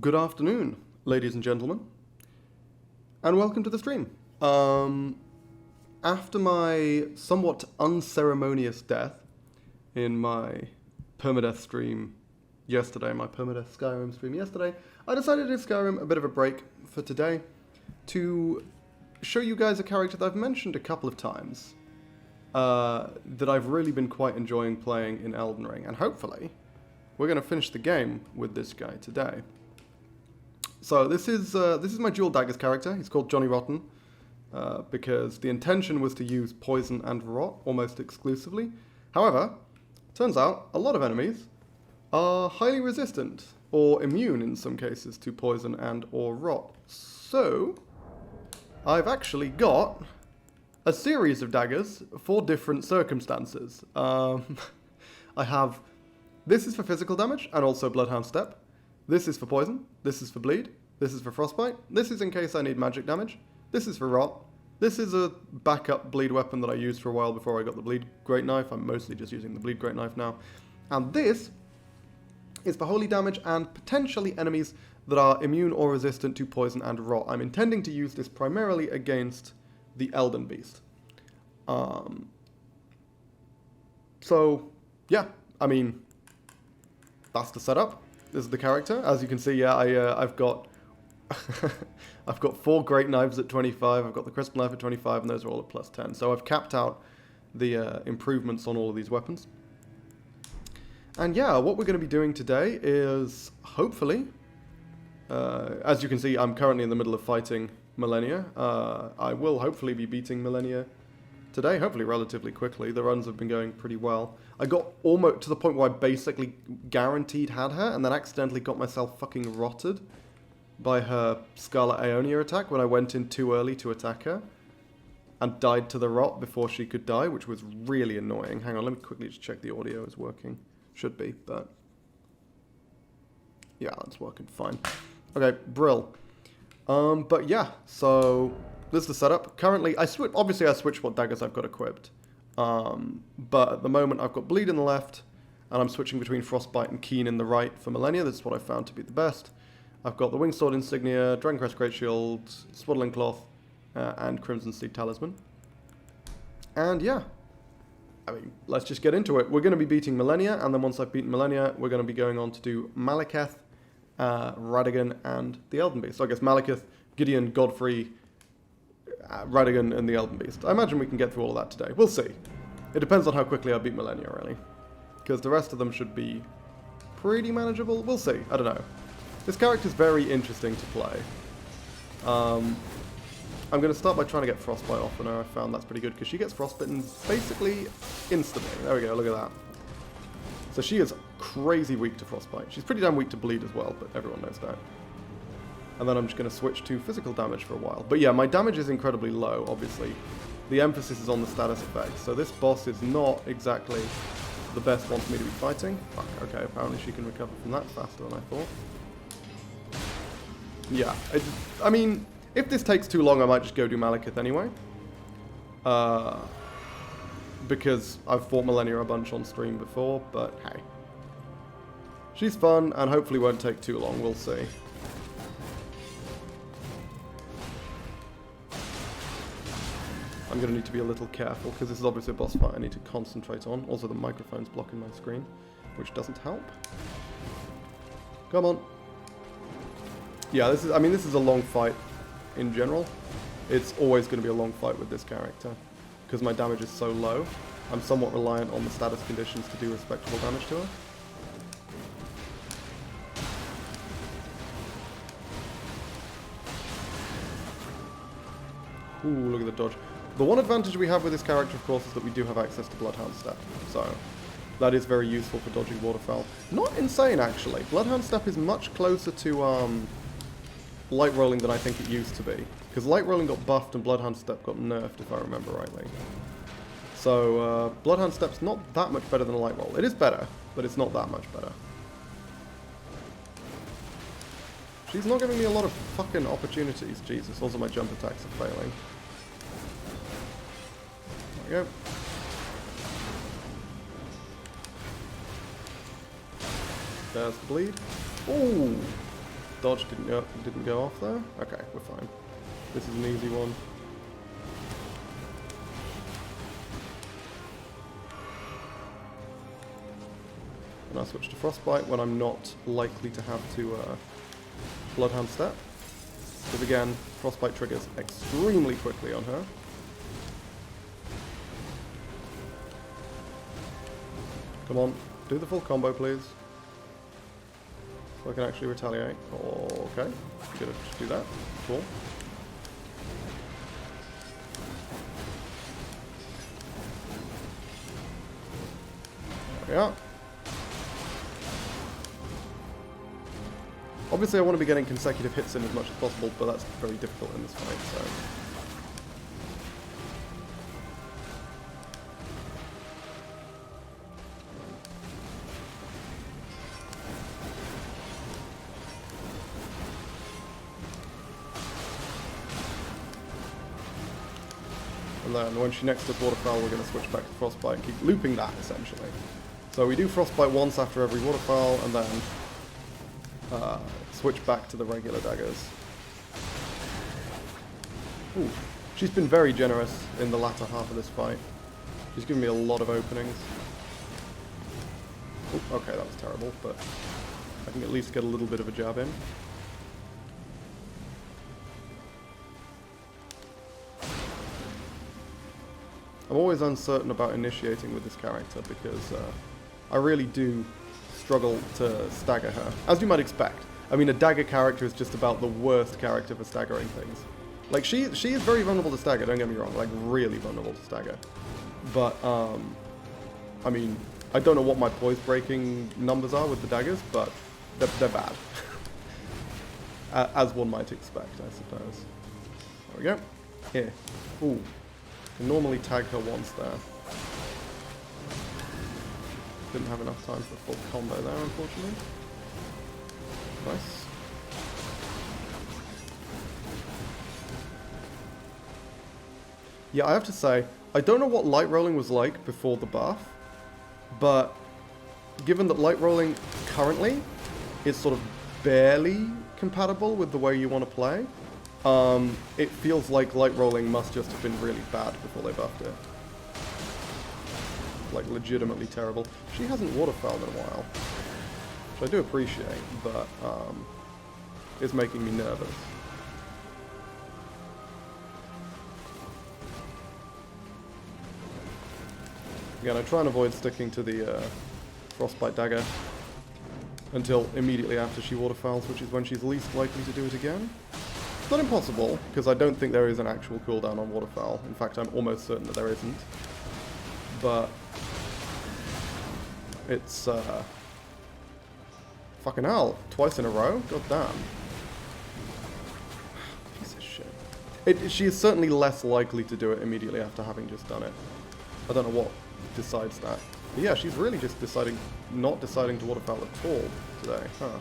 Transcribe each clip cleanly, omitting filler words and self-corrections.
Good afternoon, ladies and gentlemen, and welcome to the stream. After my somewhat unceremonious death in my permadeath stream yesterday, my permadeath Skyrim stream yesterday, I decided to give Skyrim a bit of a break for today to show you guys a character that I've mentioned a couple of times that I've really been quite enjoying playing in Elden Ring, and hopefully we're going to finish the game with this guy today. So this is my dual Daggers character. He's called Johnny Rotten because the intention was to use poison and rot almost exclusively. However, turns out a lot of enemies are highly resistant or immune in some cases to poison and or rot. So I've actually got a series of daggers for different circumstances. I have, this is for physical damage and also Bloodhound Step. This is for poison, this is for bleed, this is for frostbite, this is in case I need magic damage, this is for rot, this is a backup bleed weapon that I used for a while before I got the bleed great knife. I'm mostly just using the bleed great knife now. And this is for holy damage and potentially enemies that are immune or resistant to poison and rot. I'm intending to use this primarily against the Elden beast. So yeah, I mean, that's the setup. This is the character. As you can see, yeah, I've got I've got 4 great knives at 25. I've got the crystal knife at 25, and those are all at plus 10. So I've capped out the improvements on all of these weapons. And yeah, what we're going to be doing today is hopefully, as you can see, I'm currently in the middle of fighting Millennia. I will hopefully be beating Millennia today, hopefully relatively quickly. The runs have been going pretty well. I got almost to the point where I basically guaranteed had her, and then accidentally got myself fucking rotted by her Scarlet Aeonia attack when I went in too early to attack her, and died to the rot before she could die, which was really annoying. Hang on, let me quickly just check the audio is working. Should be, but yeah, it's working fine. Okay, brill. But yeah, so this is the setup. Currently, obviously I switched what daggers I've got equipped. But at the moment I've got bleed in the left, and I'm switching between frostbite and keen in the right for Millennia. This is what I found to be the best. I've got the Winged Sword Insignia, Dragoncrest Great Shield, Swaddling Cloth, and Crimson Steed Talisman. And yeah, I mean, let's just get into it. We're going to be beating Millennia, and then once I've beaten Millennia, we're going to be going on to do Malekith, Radagon, and the Elden Beast. So I guess Malekith, Gideon, Godfrey, Radagon, and the Elden Beast. I imagine we can get through all of that today. We'll see. It depends on how quickly I beat Millennia, really. Because the rest of them should be pretty manageable. We'll see. I don't know. This character's very interesting to play. I'm going to start by trying to get Frostbite off on her. I found that's pretty good because she gets frostbitten basically instantly. There we go, look at that. So she is crazy weak to Frostbite. She's pretty damn weak to bleed as well, but everyone knows that. And then I'm just going to switch to physical damage for a while. But yeah, my damage is incredibly low, obviously. The emphasis is on the status effect. So this boss is not exactly the best one for me to be fighting. Fuck, okay, apparently she can recover from that faster than I thought. Yeah, I mean, if this takes too long, I might just go do Malekith anyway. Because I've fought Millennia a bunch on stream before, but hey. She's fun, and hopefully won't take too long, we'll see. I'm going to need to be a little careful, because this is obviously a boss fight I need to concentrate on. Also, the microphone's blocking my screen, which doesn't help. Come on. Yeah, this is a long fight in general. It's always going to be a long fight with this character, because my damage is so low. I'm somewhat reliant on the status conditions to do respectable damage to her. Ooh, look at the dodge. The one advantage we have with this character, of course, is that we do have access to Bloodhound Step. So that is very useful for dodging waterfowl. Not insane, actually. Bloodhound Step is much closer to light rolling than I think it used to be. Because light rolling got buffed and Bloodhound Step got nerfed, if I remember rightly. So Bloodhound Step's not that much better than a light roll. It is better, but it's not that much better. She's not giving me a lot of fucking opportunities. Jesus, also my jump attacks are failing. There we go. There's the bleed. Ooh! dodge didn't go off there? Okay, we're fine. This is an easy one. And I switch to Frostbite when I'm not likely to have to Bloodhound step. Because again, Frostbite triggers extremely quickly on her. Come on, do the full combo, please. So I can actually retaliate. Okay, gonna just do that. Cool. There we are. Obviously I want to be getting consecutive hits in as much as possible, but that's very difficult in this fight, so... And then when she next does Waterfowl, we're going to switch back to Frostbite and keep looping that, essentially. So we do Frostbite once after every Waterfowl, and then switch back to the regular daggers. Ooh. She's been very generous in the latter half of this fight. She's given me a lot of openings. Ooh, okay, that was terrible, but I can at least get a little bit of a jab in. I'm always uncertain about initiating with this character because I really do struggle to stagger her, as you might expect. I mean, a dagger character is just about the worst character for staggering things. Like, she is very vulnerable to stagger, don't get me wrong, like, really vulnerable to stagger. But, I mean, I don't know what my poise breaking numbers are with the daggers, but they're bad. As one might expect, I suppose. There we go. Here. Ooh. Can normally tag her once there. Didn't have enough time for a full combo there, unfortunately. Nice. Yeah, I have to say, I don't know what light rolling was like before the buff, but given that light rolling currently is sort of barely compatible with the way you want to play, it feels like light rolling must just have been really bad before they buffed it. Like, legitimately terrible. She hasn't waterfouled in a while, which I do appreciate, but is making me nervous. Again, I try and avoid sticking to the Frostbite Dagger until immediately after she waterfouls, which is when she's least likely to do it again. It's not impossible, because I don't think there is an actual cooldown on waterfowl. In fact, I'm almost certain that there isn't. But it's fucking hell, twice in a row? God damn. Piece of shit. She is certainly less likely to do it immediately after having just done it. I don't know what decides that. But yeah, she's really just not deciding to waterfowl at all today, huh?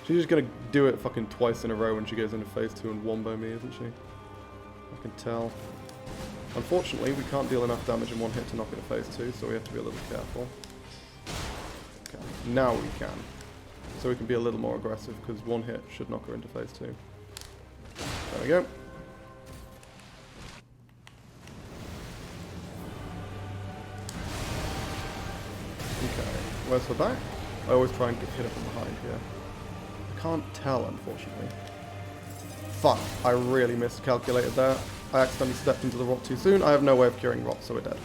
She's just gonna do it fucking twice in a row when she goes into phase 2 and wombo me, isn't she? I can tell. Unfortunately, we can't deal enough damage in one hit to knock into phase 2, so we have to be a little careful. Okay, now we can. So we can be a little more aggressive, because one hit should knock her into phase 2. There we go. Okay, where's her back? I always try and get hit her from behind here. Can't tell, unfortunately. Fuck, I really miscalculated there. I accidentally stepped into the rot too soon. I have no way of curing rot, so we're dead.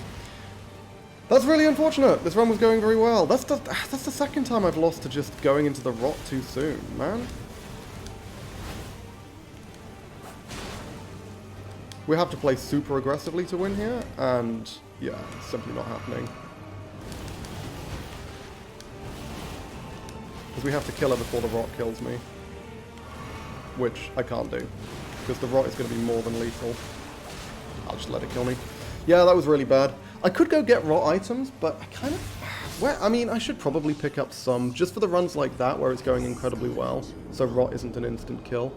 That's really unfortunate. This run was going very well. That's the second time I've lost to just going into the rot too soon, man. We have to play super aggressively to win here, and yeah, it's simply not happening. Because we have to kill her before the rot kills me. Which I can't do. Because the rot is going to be more than lethal. I'll just let it kill me. Yeah, that was really bad. I could go get rot items, but I kind of... I mean, I should probably pick up some, just for the runs like that, where it's going incredibly well. So rot isn't an instant kill.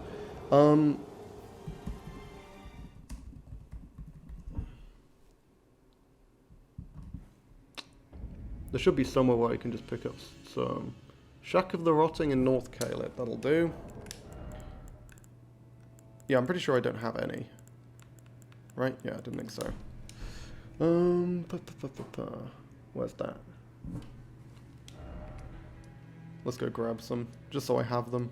There should be somewhere where I can just pick up some... Shack of the Rotting in North Caelid. That'll do. Yeah, I'm pretty sure I don't have any. Right? Yeah, I didn't think so. Where's that? Let's go grab some, just so I have them.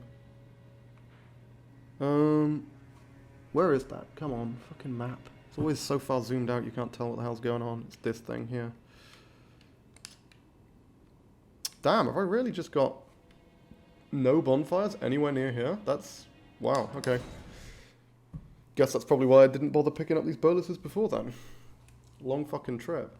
Where is that? Come on, fucking map. It's always so far zoomed out you can't tell what the hell's going on. It's this thing here. Damn, have I really just got no bonfires anywhere near here? That's... wow, okay. Guess that's probably why I didn't bother picking up these boluses before then. Long fucking trip.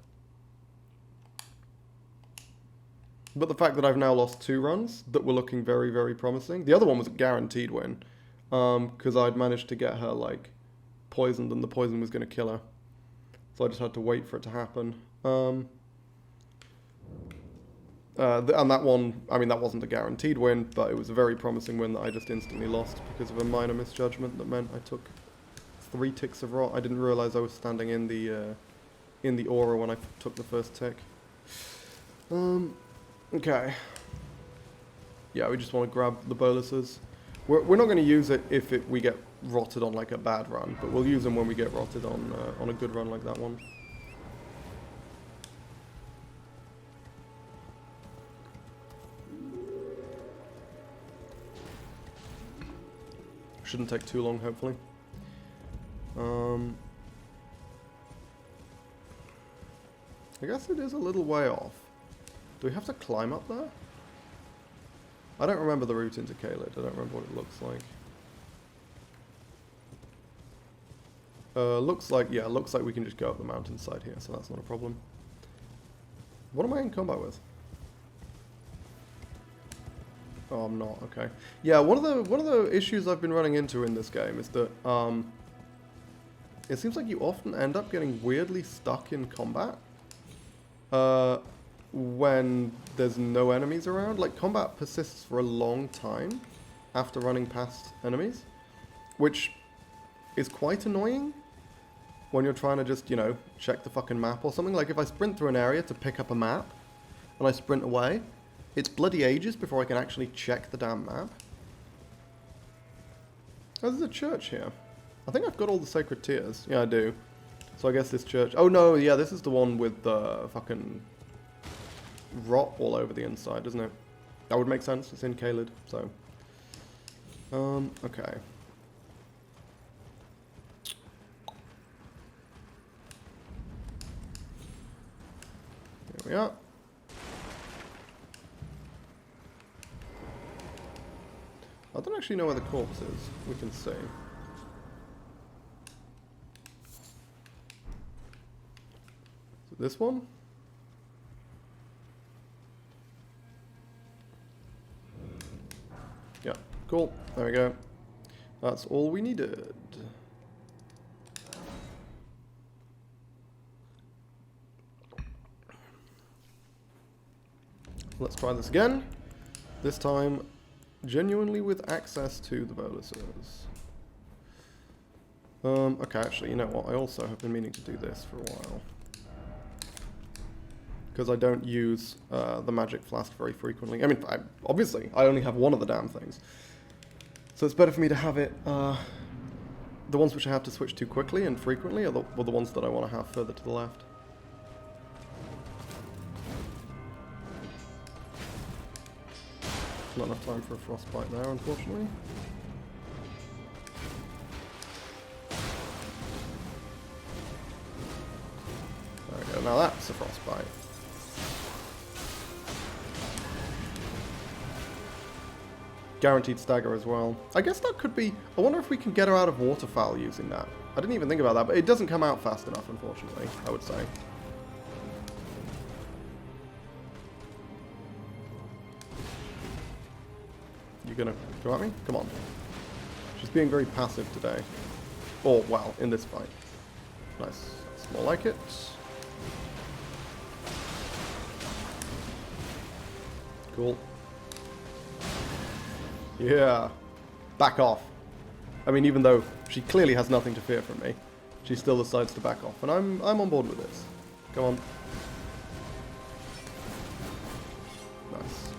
But the fact that I've now lost 2 runs that were looking very, very promising. The other one was a guaranteed win. Because I'd managed to get her, like, poisoned and the poison was going to kill her. So I just had to wait for it to happen. And that one, I mean, that wasn't a guaranteed win, but it was a very promising win that I just instantly lost because of a minor misjudgment that meant I took 3 ticks of rot. I didn't realize I was standing in the aura when I took the first tick. Okay. Yeah, we just want to grab the boluses. We're not going to use it if we get rotted on like a bad run, but we'll use them when we get rotted on a good run like that one. Shouldn't take too long, hopefully. I guess it is a little way off. Do we have to climb up there? I don't remember the route into Caelid. I don't remember what it looks like. Looks like we can just go up the mountainside here, so that's not a problem. What am I in combat with? Oh, I'm not. Okay. Yeah, one of the issues I've been running into in this game is that it seems like you often end up getting weirdly stuck in combat when there's no enemies around. Like, combat persists for a long time after running past enemies, which is quite annoying when you're trying to just, you know, check the fucking map or something. Like, if I sprint through an area to pick up a map and I sprint away, it's bloody ages before I can actually check the damn map. Oh, there's a church here. I think I've got all the sacred tears. Yeah, I do. So I guess this church... oh, no, yeah, this is the one with the fucking rot all over the inside, isn't it? That would make sense. It's in Caelid, so... okay. Here we are. I don't actually know where the corpse is. We can see. Is it this one? Yeah, cool. There we go. That's all we needed. Let's try this again. This time, genuinely with access to the boluses. Okay, actually, you know what? I also have been meaning to do this for a while. Because I don't use the magic flask very frequently. I mean, obviously, I only have one of the damn things. So it's better for me to have it... the ones which I have to switch to quickly and frequently are the ones that I want to have further to the left. Not enough time for a frostbite there, unfortunately. There we go, now that's a frostbite. Guaranteed stagger as well. I guess that could be... I wonder if we can get her out of waterfowl using that. I didn't even think about that, but it doesn't come out fast enough, unfortunately, I would say. You gonna go at me? Come on. She's being very passive today. Or, well, in this fight. Nice. That's more like it. Cool. Yeah. Back off. I mean, even though she clearly has nothing to fear from me, she still decides to back off. And I'm on board with this. Come on. Nice.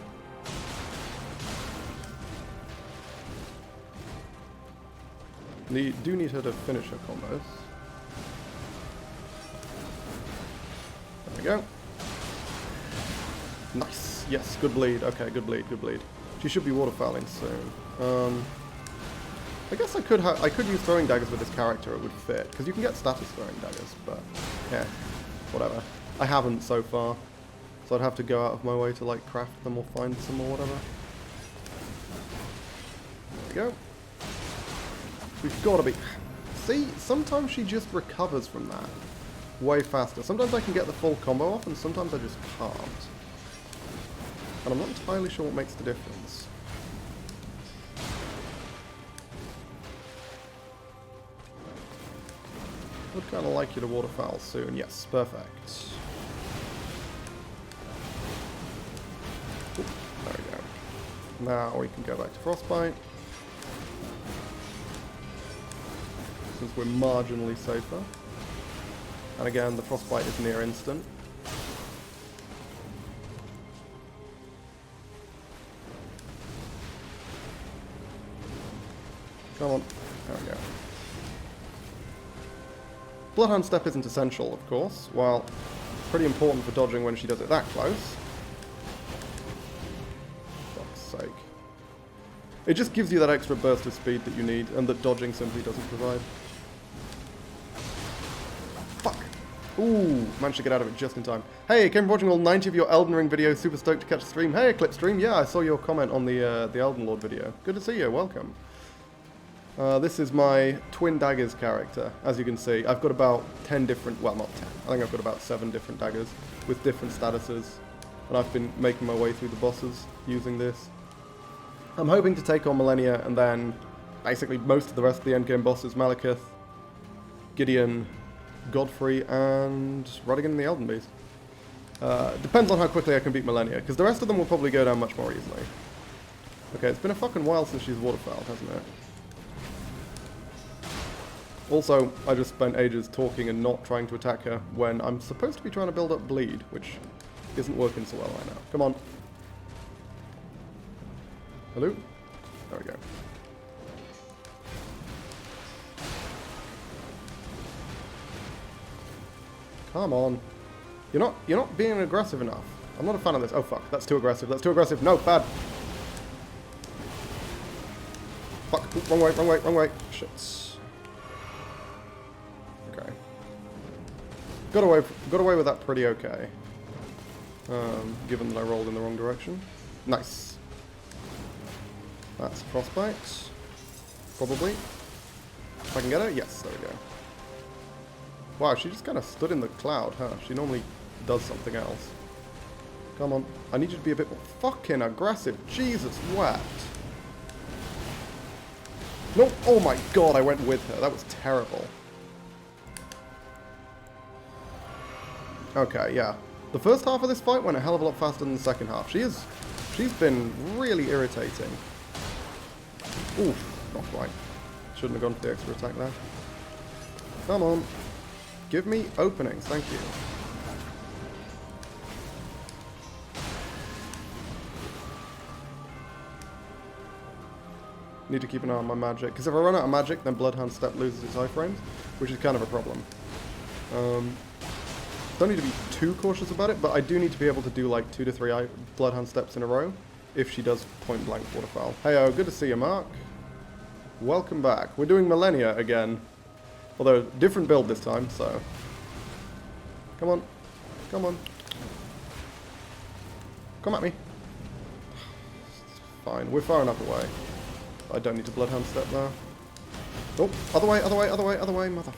Do need her to finish her combos. There we go. Nice. Yes, good bleed. Okay, good bleed, good bleed. She should be waterfowling soon. I guess I could use throwing daggers with this character, it would fit. Because you can get status throwing daggers, but yeah, whatever. I haven't so far. So I'd have to go out of my way to like craft them or find some or whatever. There we go. We've got to be... See, sometimes she just recovers from that way faster. Sometimes I can get the full combo off and sometimes I just can't. And I'm not entirely sure what makes the difference. Would kind of like you to waterfowl soon. Yes, perfect. Oop, there we go. Now we can go back to Frostbite. Since we're marginally safer. And again, the Frostbite is near instant. Come on. There we go. Bloodhound Step isn't essential, of course. While pretty important for dodging when she does it that close. Fuck's sake. It just gives you that extra burst of speed that you need, and that dodging simply doesn't provide. Fuck! Ooh, managed to get out of it just in time. Hey, came from watching all 90 of your Elden Ring videos, super stoked to catch the stream. Hey, Clipstream, yeah, I saw your comment on the Elden Lord video. Good to see you, welcome. This is my twin daggers character. As you can see, I've got about 10 different, well not 10, I think I've got about 7 different daggers with different statuses. And I've been making my way through the bosses using this. I'm hoping to take on Millennia and then basically most of the rest of the endgame bosses, Malekith, Gideon, Godfrey, and Rodigan and the Elden Beast. Depends on how quickly I can beat Millennia, because the rest of them will probably go down much more easily. Okay, it's been a fucking while since she's waterfowl, hasn't it? Also, I just spent ages talking and not trying to attack her when I'm supposed to be trying to build up bleed, which isn't working so well right now. Come on. Hello? There we go. Come on. You're not being aggressive enough. I'm not a fan of this. Oh fuck, that's too aggressive. That's too aggressive. No, bad. Fuck. Ooh, wrong way, wrong way, wrong way. Shit. Okay. Got away with that pretty okay. Given that I rolled in the wrong direction. Nice. That's Frostbite. Probably. If I can get her? Yes, there we go. Wow, she just kind of stood in the cloud, huh? She normally does something else. Come on. I need you to be a bit more fucking aggressive. Jesus wept. No, oh my god, I went with her. That was terrible. Okay, yeah. The first half of this fight went a hell of a lot faster than the second half. She's been really irritating. Oof, not quite. Shouldn't have gone for the extra attack there. Come on. Give me openings, thank you. Need to keep an eye on my magic, because if I run out of magic, then Bloodhound Step loses its iframes, which is kind of a problem. Don't need to be too cautious about it, but I do need to be able to do like 2 to 3 Bloodhound Steps in a row, if she does point blank waterfowl. Heyo, good to see you, Mark. Welcome back. We're doing Millennia again. Although, different build this time, so... Come on. Come on. Come at me. Fine, we're far enough away. I don't need to Bloodhound Step now. Oh, other way, other way, other way, other way, motherfucker.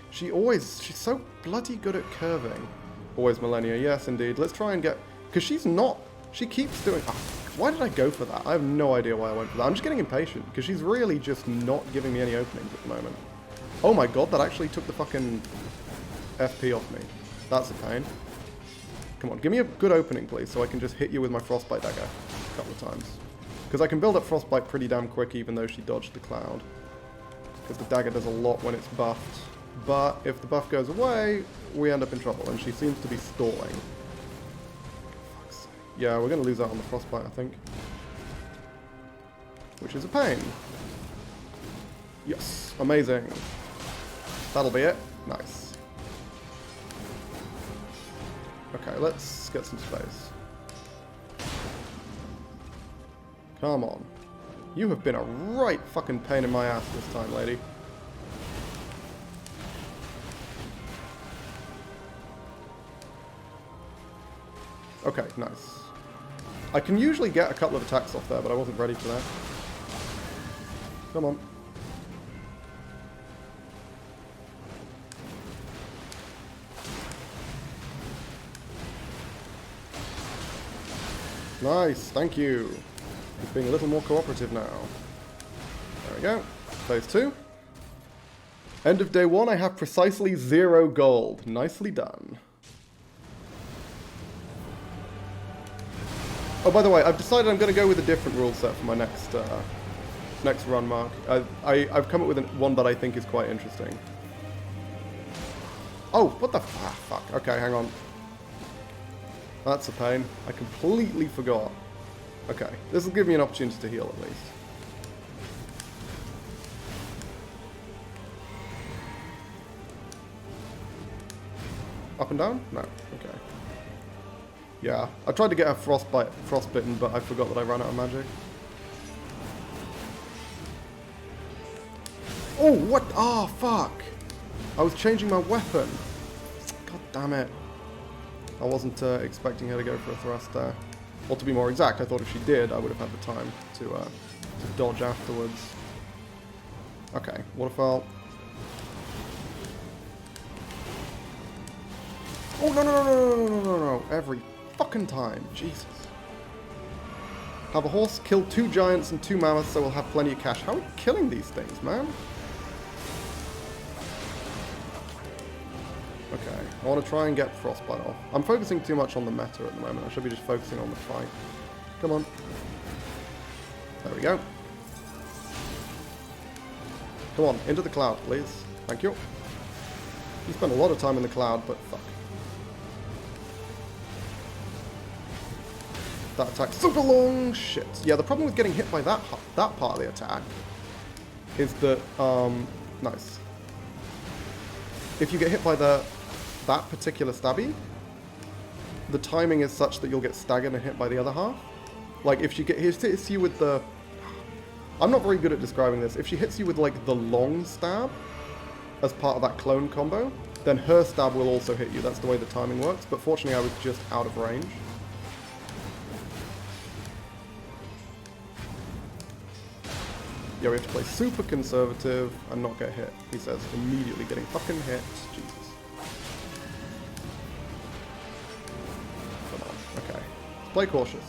She's so bloody good at curving. Always Millennia, yes indeed. Let's try and get... Because she's not... She keeps doing... Oh, why did I go for that? I have no idea why I went for that. I'm just getting impatient, because she's really just not giving me any openings at the moment. Oh my god, that actually took the fucking FP off me. That's a pain. Come on, give me a good opening, please, so I can just hit you with my Frostbite dagger a couple of times. Because I can build up Frostbite pretty damn quick, even though she dodged the cloud. Because the dagger does a lot when it's buffed. But if the buff goes away, we end up in trouble, and she seems to be stalling. Fuck's sake. Yeah, we're going to lose out on the Frostbite, I think. Which is a pain. Yes, amazing. That'll be it. Nice. Okay, let's get some space. Come on. You have been a right fucking pain in my ass this time, lady. Okay, nice. I can usually get a couple of attacks off there, but I wasn't ready for that. Come on. Nice, thank you. He's being a little more cooperative now. There we go. Phase 2. End of day 1, I have precisely 0 gold. Nicely done. Oh, by the way, I've decided I'm going to go with a different rule set for my next next run, Mark. I've come up with one that I think is quite interesting. Oh, what the fuck? Okay, hang on. That's a pain. I completely forgot. Okay, this will give me an opportunity to heal at least. Up and down? No. Okay. Yeah, I tried to get her frostbitten, but I forgot that I ran out of magic. Oh, what? Oh, fuck! I was changing my weapon. God damn it. I wasn't expecting her to go for a thrust there. Well, to be more exact, I thought if she did, I would have had the time to dodge afterwards. Okay, waterfall. Oh, no. Every fucking time. Jesus. Have a horse, kill 2 giants and 2 mammoths, so we'll have plenty of cash. How are we killing these things, man? Okay, I want to try and get frostbite off. I'm focusing too much on the meta at the moment. I should be just focusing on the fight. Come on. There we go. Come on, into the cloud, please. Thank you. You spent a lot of time in the cloud, but fuck. That attack's super long. Shit. Yeah, the problem with getting hit by that part of the attack is that, nice. If you get hit by that particular stabby, the timing is such that you'll get staggered and hit by the other half. Like, if she hits you with the... I'm not very good at describing this. If she hits you with, like, the long stab as part of that clone combo, then her stab will also hit you. That's the way the timing works. But fortunately, I was just out of range. Yeah, we have to play super conservative and not get hit. He says, immediately getting fucking hit. Jesus. Come on. Okay. Let's play cautious.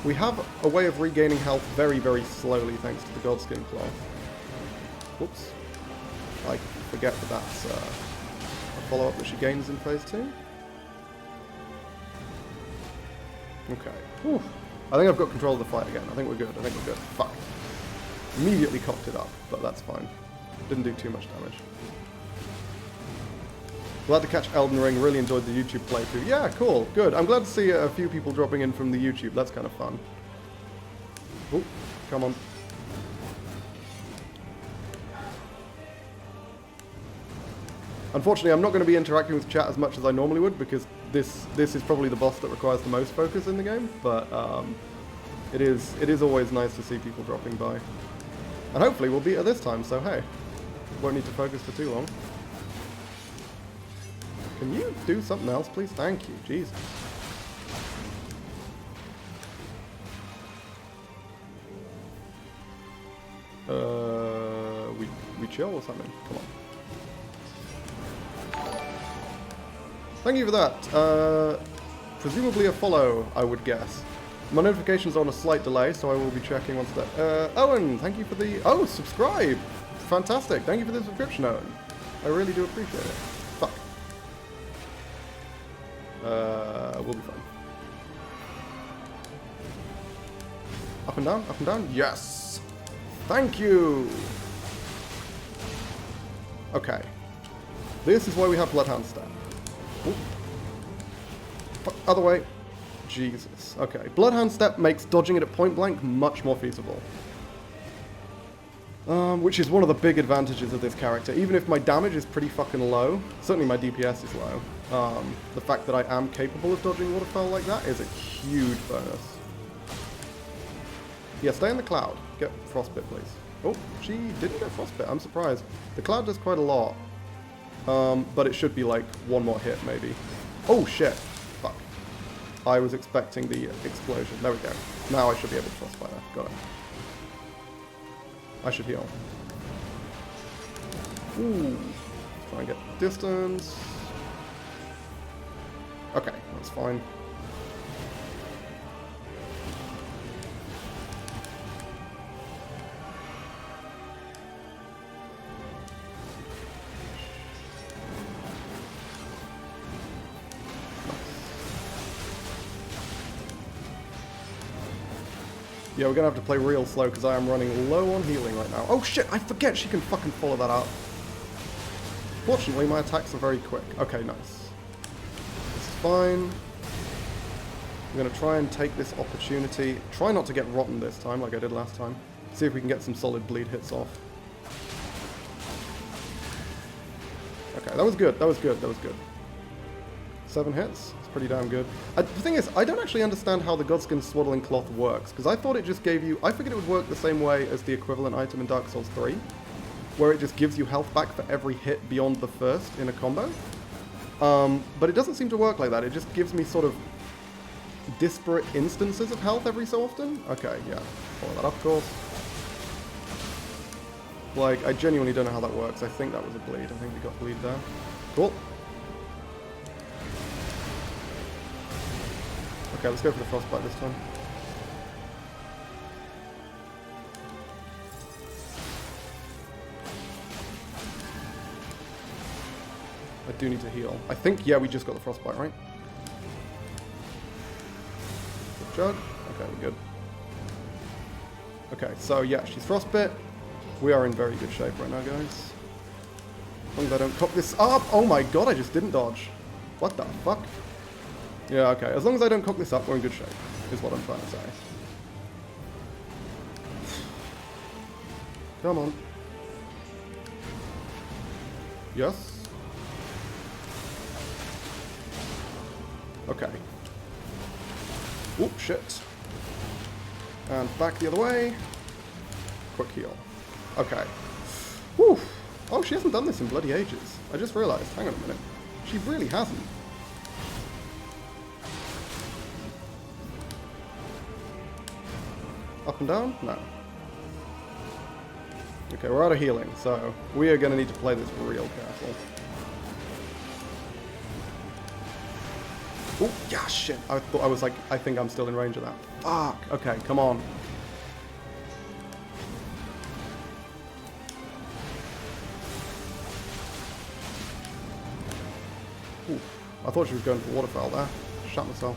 We have a way of regaining health very, very slowly thanks to the Godskin Claw. Whoops. I forget that that's a follow-up that she gains in phase 2. Okay. Whew. I think I've got control of the fight again. I think we're good. Fuck. Immediately cocked it up, but that's fine. Didn't do too much damage. Glad to catch Elden Ring. Really enjoyed the YouTube playthrough. Yeah, cool. Good. I'm glad to see a few people dropping in from the YouTube. That's kind of fun. Oh, come on. Unfortunately, I'm not going to be interacting with chat as much as I normally would because this is probably the boss that requires the most focus in the game. But it is always nice to see people dropping by. And hopefully we'll beat her this time, so hey. Won't need to focus for too long. Can you do something else, please? Thank you. Jesus. We chill or something? Come on. Thank you for that. Presumably a follow, I would guess. My notifications are on a slight delay, so I will be checking once that... Owen, thank you for the... Oh, subscribe! Fantastic. Thank you for the subscription, Owen. I really do appreciate it. Fuck. We'll be fine. Up and down, up and down. Yes! Thank you! Okay. This is why we have Bloodhound Step. Ooh. Fuck, other way. Jesus. Okay. Bloodhound Step makes dodging it at point blank much more feasible. Which is one of the big advantages of this character. Even if my damage is pretty fucking low, certainly my DPS is low, the fact that I am capable of dodging waterfowl like that is a huge bonus. Yeah, stay in the cloud. Get frostbite, please. Oh, she didn't get frostbite. I'm surprised. The cloud does quite a lot. But it should be like one more hit, maybe. Oh, shit. Fuck. I was expecting the explosion. There we go. Now I should be able to frostbite her. Got it. I should heal. Ooh. Try and get distance. Okay, that's fine. Yeah, we're gonna have to play real slow because I am running low on healing right now. Oh shit, I forget she can fucking follow that up. Fortunately, my attacks are very quick. Okay, nice. This is fine. I'm gonna try and take this opportunity. Try not to get rotten this time like I did last time. See if we can get some solid bleed hits off. Okay, that was good, that was good, that was good. 7 hits? It's pretty damn good. The thing is, I don't actually understand how the Godskin Swaddling Cloth works, because I thought it just gave you... I figured it would work the same way as the equivalent item in Dark Souls 3, where it just gives you health back for every hit beyond the first in a combo. But it doesn't seem to work like that. It just gives me sort of disparate instances of health every so often. Okay, yeah. Follow that up, of course. Like, I genuinely don't know how that works. I think that was a bleed. I think we got bleed there. Cool. Okay, let's go for the frostbite this time. I do need to heal. I think, yeah, we just got the frostbite, right? Good jug. Okay, we're good. Okay, so yeah, she's frostbit. We are in very good shape right now, guys. As long as I don't cock this up. Oh my god, I just didn't dodge. What the fuck? Yeah, okay. As long as I don't cock this up, we're in good shape, is what I'm trying to say. Come on. Yes? Okay. Oh, shit. And back the other way. Quick heal. Okay. Whew. Oh, she hasn't done this in bloody ages. I just realized. Hang on a minute. She really hasn't. Up and down? No. Okay, we're out of healing, so we are going to need to play this real careful. Oh, yeah, shit. I thought I was like, I think I'm still in range of that. Fuck. Okay, come on. Ooh, I thought she was going for waterfowl there. Shut myself.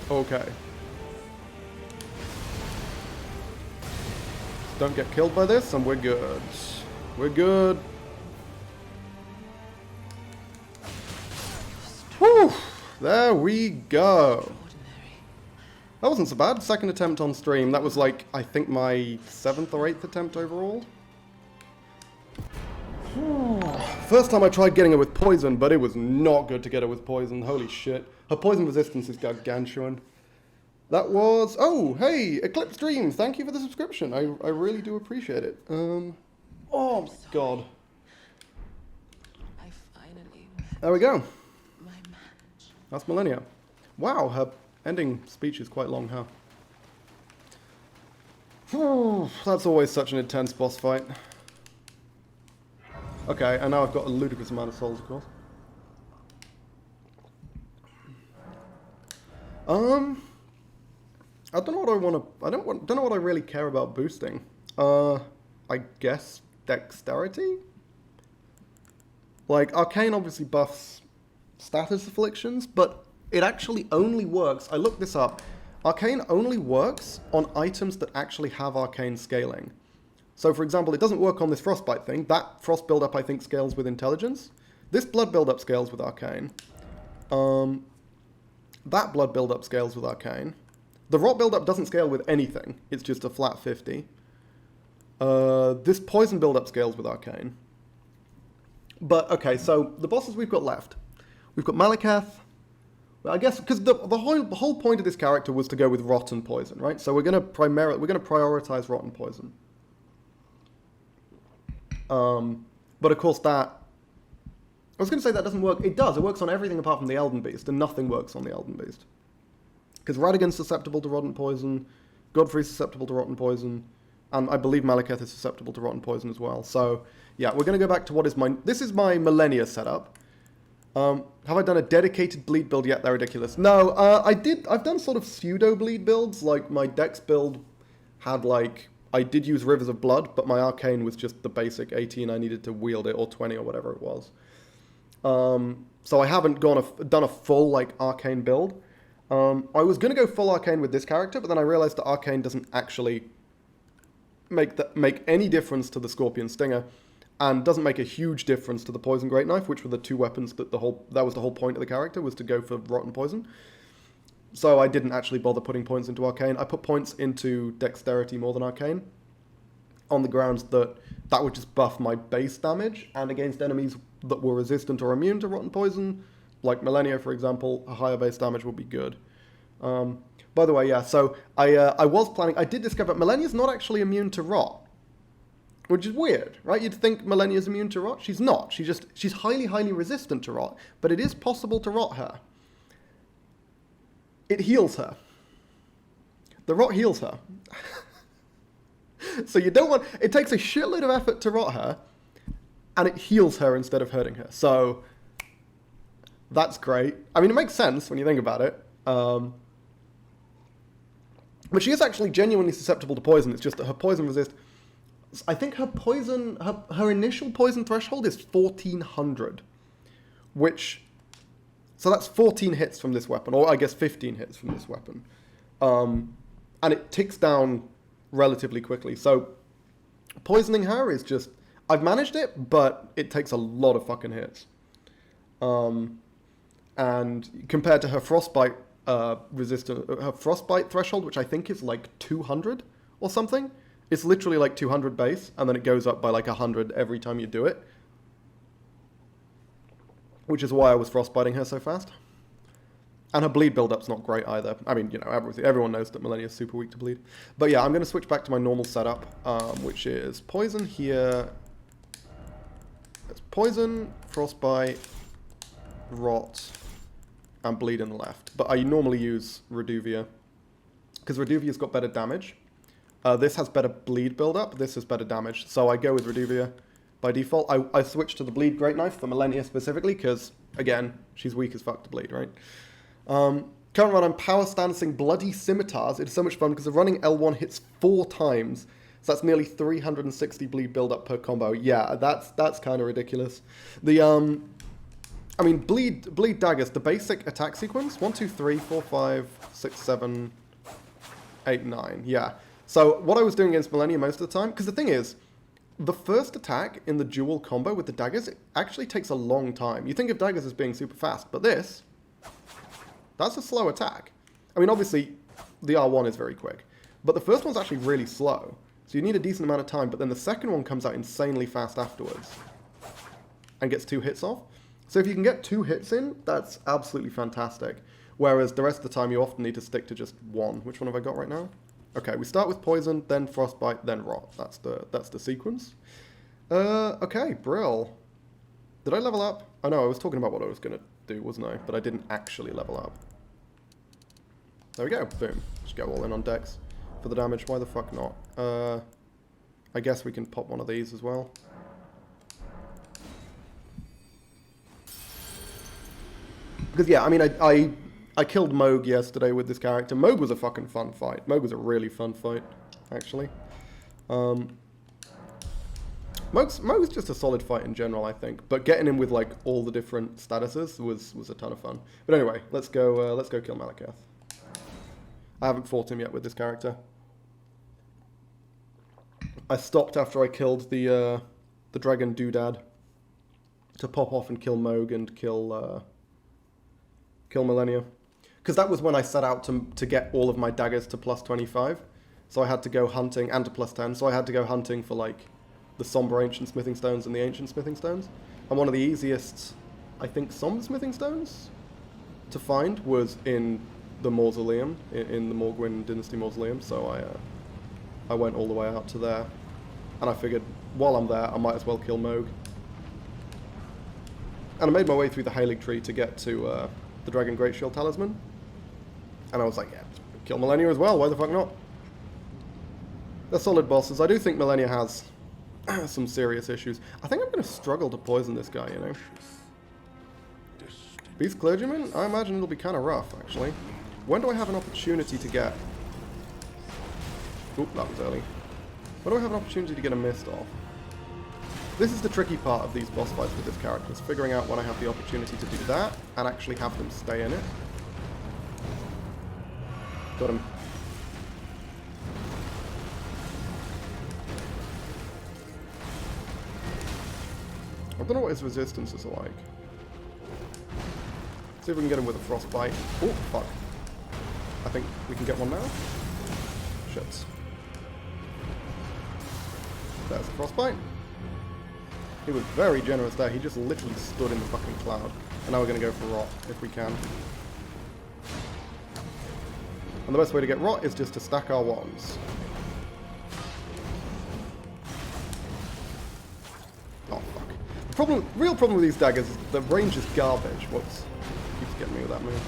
Okay. Don't get killed by this, and we're good. We're good. Whew! There we go. That wasn't so bad. Second attempt on stream. That was like, I think my 7th or 8th attempt overall. First time I tried getting her with poison, but it was not good to get her with poison. Holy shit. Her poison resistance is gargantuan. That was... Oh, hey, Eclipse Dream. Thank you for the subscription. I really do appreciate it. Oh, my God. I finally There we go. my match. That's Millennia. Wow, her ending speech is quite long, huh? That's always such an intense boss fight. Okay, and now I've got a ludicrous amount of souls, of course. I don't know what I want to... don't know what I really care about boosting. I guess dexterity? Like, Arcane obviously buffs status afflictions, but it actually only works... I looked this up. Arcane only works on items that actually have arcane scaling. So, for example, it doesn't work on this frostbite thing. That frost buildup, I think, scales with intelligence. This blood buildup scales with arcane. That blood buildup scales with arcane. The rot buildup doesn't scale with anything. It's just a flat 50. This poison buildup scales with arcane. But, okay, so the bosses we've got left. We've got Malekith. Well, I guess, because the whole point of this character was to go with rot and poison, right? So we're going to prioritize rot and poison. But of course that... I was going to say that doesn't work. It does. It works on everything apart from the Elden Beast, and nothing works on the Elden Beast. Because Radagon's susceptible to rot and poison, Godfrey's susceptible to rot and poison, and I believe Malekith is susceptible to rot and poison as well. So, yeah, we're going to go back to what is my... This is my Millennia setup. Have I done a dedicated bleed build yet? They're ridiculous. No, I've done sort of pseudo-bleed builds, like my Dex build had like... I did use Rivers of Blood, but my Arcane was just the basic 18 I needed to wield it, or 20 or whatever it was. So I haven't done a full like Arcane build. I was going to go full Arcane with this character, but then I realized that Arcane doesn't actually make any difference to the Scorpion Stinger, and doesn't make a huge difference to the Poison Great Knife, which were the two weapons that that was the whole point of the character, was to go for rot and poison. So I didn't actually bother putting points into Arcane. I put points into Dexterity more than Arcane, on the grounds that that would just buff my base damage, and against enemies that were resistant or immune to rot and poison, like Millennia, for example, a higher base damage would be good. By the way, yeah, so I was planning... I did discover Millennia's not actually immune to rot, which is weird, right? You'd think Millennia's immune to rot. She's not. She's highly, highly resistant to rot, but it is possible to rot her. It heals her. The rot heals her. So you don't want... It takes a shitload of effort to rot her, and it heals her instead of hurting her. So that's great. I mean, it makes sense when you think about it. But she is actually genuinely susceptible to poison. It's just that her poison resist... I think her poison... Her initial poison threshold is 1400. Which... So that's 14 hits from this weapon. Or I guess 15 hits from this weapon. And it ticks down relatively quickly. So poisoning her is just... I've managed it, but it takes a lot of fucking hits. And compared to her frostbite her frostbite threshold, which I think is like 200 or something, it's literally like 200 base, and then it goes up by like 100 every time you do it. Which is why I was frostbiting her so fast. And her bleed build-up's not great either. I mean, you know, everyone knows that Millennia is super weak to bleed. But yeah, I'm going to switch back to my normal setup, which is poison here. It's poison, frostbite, rot, and bleed in the left. But I normally use Reduvia, because Reduvia's got better damage. This has better bleed build-up, this has better damage. So I go with Reduvia by default. I switched to the bleed great knife for Millennia specifically, because, again, she's weak as fuck to bleed, right? Current run, I'm power stancing bloody scimitars. It is so much fun because the running L1 hits 4 times. So that's nearly 360 bleed build-up per combo. Yeah, that's kind of ridiculous. I mean, bleed daggers, the basic attack sequence, 1, 2, 3, 4, 5, 6, 7, 8, 9. Yeah. So what I was doing against Millennia most of the time, because the thing is, the first attack in the dual combo with the daggers, it actually takes a long time. You think of daggers as being super fast, but that's a slow attack. I mean, obviously, the R1 is very quick, but the first one's actually really slow. So you need a decent amount of time, but then the second one comes out insanely fast afterwards and gets 2 hits off. So if you can get 2 hits in, that's absolutely fantastic. Whereas the rest of the time, you often need to stick to just 1. Which one have I got right now? Okay, we start with poison, then frostbite, then rot. That's the sequence. Okay, Brill. Did I level up? Oh no, I was talking about what I was going to do, wasn't I? But I didn't actually level up. There we go. Boom. Just go all in on Dex for the damage. Why the fuck not? I guess we can pop one of these as well. Because yeah, I mean, I killed Moog yesterday with this character. Moog was a fucking fun fight. Moog was a really fun fight, actually. Moog's just a solid fight in general, I think. But getting him with like all the different statuses was a ton of fun. But anyway, let's go kill Malekith. I haven't fought him yet with this character. I stopped after I killed the dragon doodad to pop off and kill Moog and kill Millennia. Because that was when I set out to get all of my daggers to plus 25. So I had to go hunting, and to plus 10, so I had to go hunting for like the somber ancient smithing stones and the ancient smithing stones. And one of the easiest, I think, somber smithing stones to find was in the mausoleum, in the Morgwyn Dynasty mausoleum, so I went all the way out to there. And I figured, while I'm there, I might as well kill Moog. And I made my way through the Halig tree to get to the Dragon Great Shield Talisman. And I was like, yeah, kill Millennia as well, why the fuck not? They're solid bosses. I do think Millennia has some serious issues. I think I'm going to struggle to poison this guy, you know. Beast Clergyman? I imagine it'll be kind of rough, actually. When do I have an opportunity to get... Oop, that was early. When do I have an opportunity to get a mist off? This is the tricky part of these boss fights with this character, is figuring out when I have the opportunity to do that, and actually have them stay in it. Got him. I don't know what his resistances are like. See if we can get him with a frostbite. Oh, fuck. I think we can get one now. Shit. There's a frostbite. He was very generous there. He just literally stood in the fucking cloud. And now we're going to go for rot, if we can. And the best way to get rot is just to stack our wands. Oh, fuck. The real problem with these daggers is the range is garbage. Whoops. Keeps getting me with that move.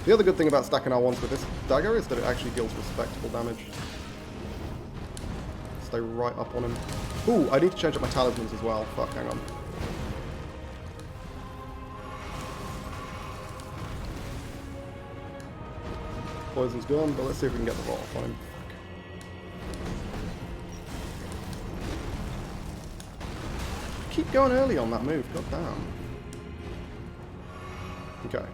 The other good thing about stacking our wands with this dagger is that it actually deals respectable damage. Stay right up on him. Ooh, I need to change up my talismans as well. Fuck, hang on. Poison's gone, but let's see if we can get the rot off on him. Keep going early on that move, god damn. Okay.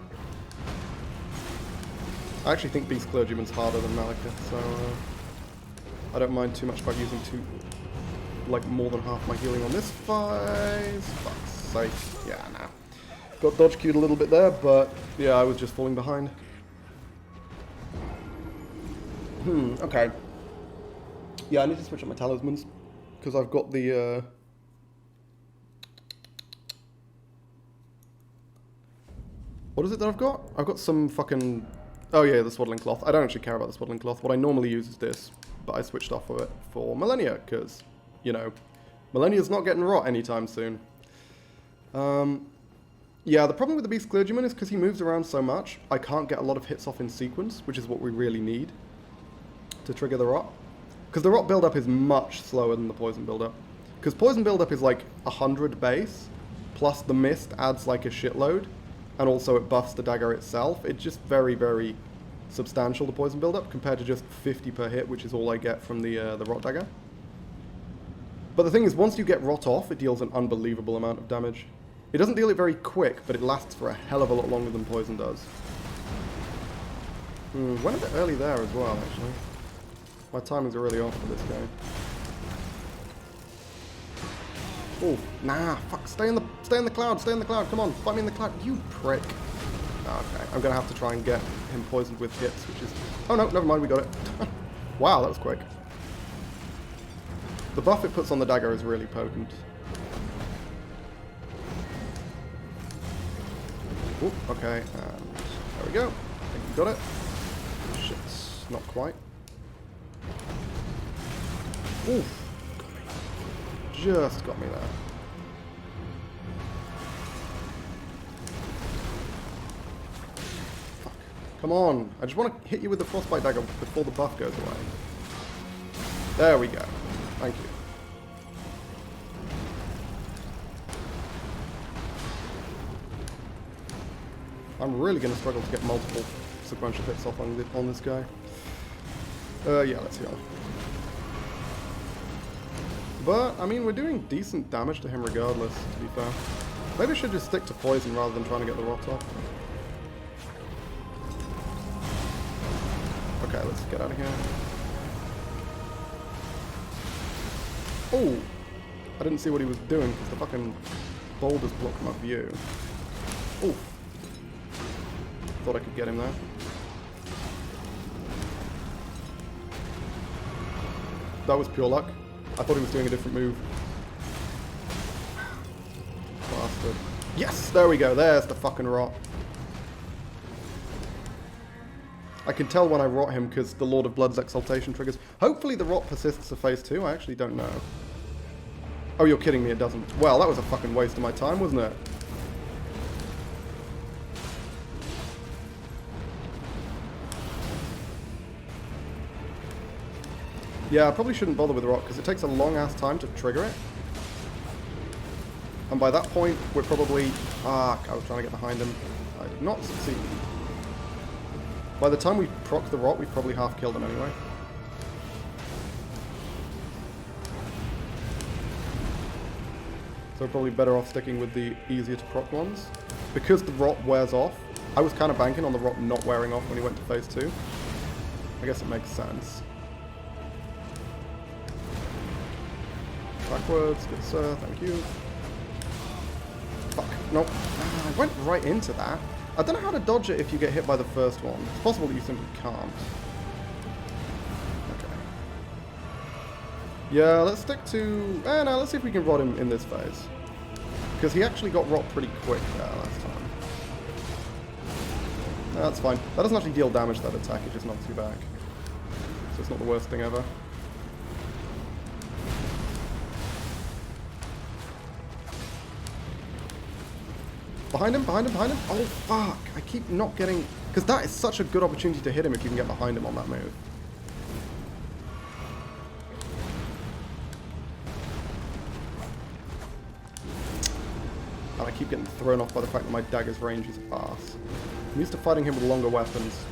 I actually think Beast Clergyman's harder than Malika, so I don't mind too much about using more than half my healing on this fight. Fuck's sake. Yeah, nah. Got dodge queued a little bit there, but yeah, I was just falling behind. Okay. Yeah, I need to switch up my talismans, because I've got the, what is it that I've got? I've got some fucking... Oh yeah, the swaddling cloth. I don't actually care about the swaddling cloth. What I normally use is this, but I switched off of it for Millennia, because, you know, Millennia's not getting rot anytime soon. Yeah, the problem with the Beast Clergyman is because he moves around so much, I can't get a lot of hits off in sequence, which is what we really need to trigger the rot. Because the rot build-up is much slower than the poison build-up. Because poison build-up is like 100 base, plus the mist adds like a shitload, and also it buffs the dagger itself. It's just very, very substantial, the poison build-up, compared to just 50 per hit, which is all I get from the rot dagger. But the thing is, once you get rot off, it deals an unbelievable amount of damage. It doesn't deal it very quick, but it lasts for a hell of a lot longer than poison does. Went a bit early there as well, actually. My timings are really off for this guy. Oh, nah, fuck, stay in the cloud, come on, fight me in the cloud, you prick. Okay, I'm gonna have to try and get him poisoned with hits, which is... Oh no, never mind, we got it. Wow, that was quick. The buff it puts on the dagger is really potent. Ooh, okay, and there we go. I think we got it. Shit, not quite. Oof. Just got me there. Fuck. Come on. I just want to hit you with the frostbite dagger before the buff goes away. There we go. Thank you. I'm really going to struggle to get multiple sequential hits off on this guy. Yeah, let's go. But, I mean, we're doing decent damage to him regardless, to be fair. Maybe I should just stick to poison rather than trying to get the rot off. get out of here. Oh! I didn't see what he was doing because the fucking boulders blocked my view. Oh! Thought I could get him there. That was pure luck. I thought he was doing a different move. Bastard. Yes! There we go. There's the fucking rot. I can tell when I rot him because the Lord of Blood's exaltation triggers. Hopefully the rot persists to phase 2. I actually don't know. Oh, you're kidding me. It doesn't. Well, that was a fucking waste of my time, wasn't it? Yeah, I probably shouldn't bother with rot because it takes a long-ass time to trigger it. And by that point, we're probably... I was trying to get behind him. I did not succeed. By the time we proc the rot, we've probably half killed him anyway. So we're probably better off sticking with the easier to proc ones. Because the rot wears off, I was kind of banking on the rot not wearing off when he went to phase 2. I guess it makes sense. Backwards, good sir, thank you. Fuck, nope. I went right into that. I don't know how to dodge it if you get hit by the first one. It's possible that you simply can't. Okay. Yeah, let's stick to... no, let's see if we can rot him in this phase. Because he actually got rot pretty quick there last time. No, that's fine. That doesn't actually deal damage, that attack, it just knocks you back. So it's not the worst thing ever. Behind him, behind him, behind him. Oh, fuck. I keep not getting... Because that is such a good opportunity to hit him if you can get behind him on that move. And I keep getting thrown off by the fact that my dagger's range is arse. I'm used to fighting him with longer weapons.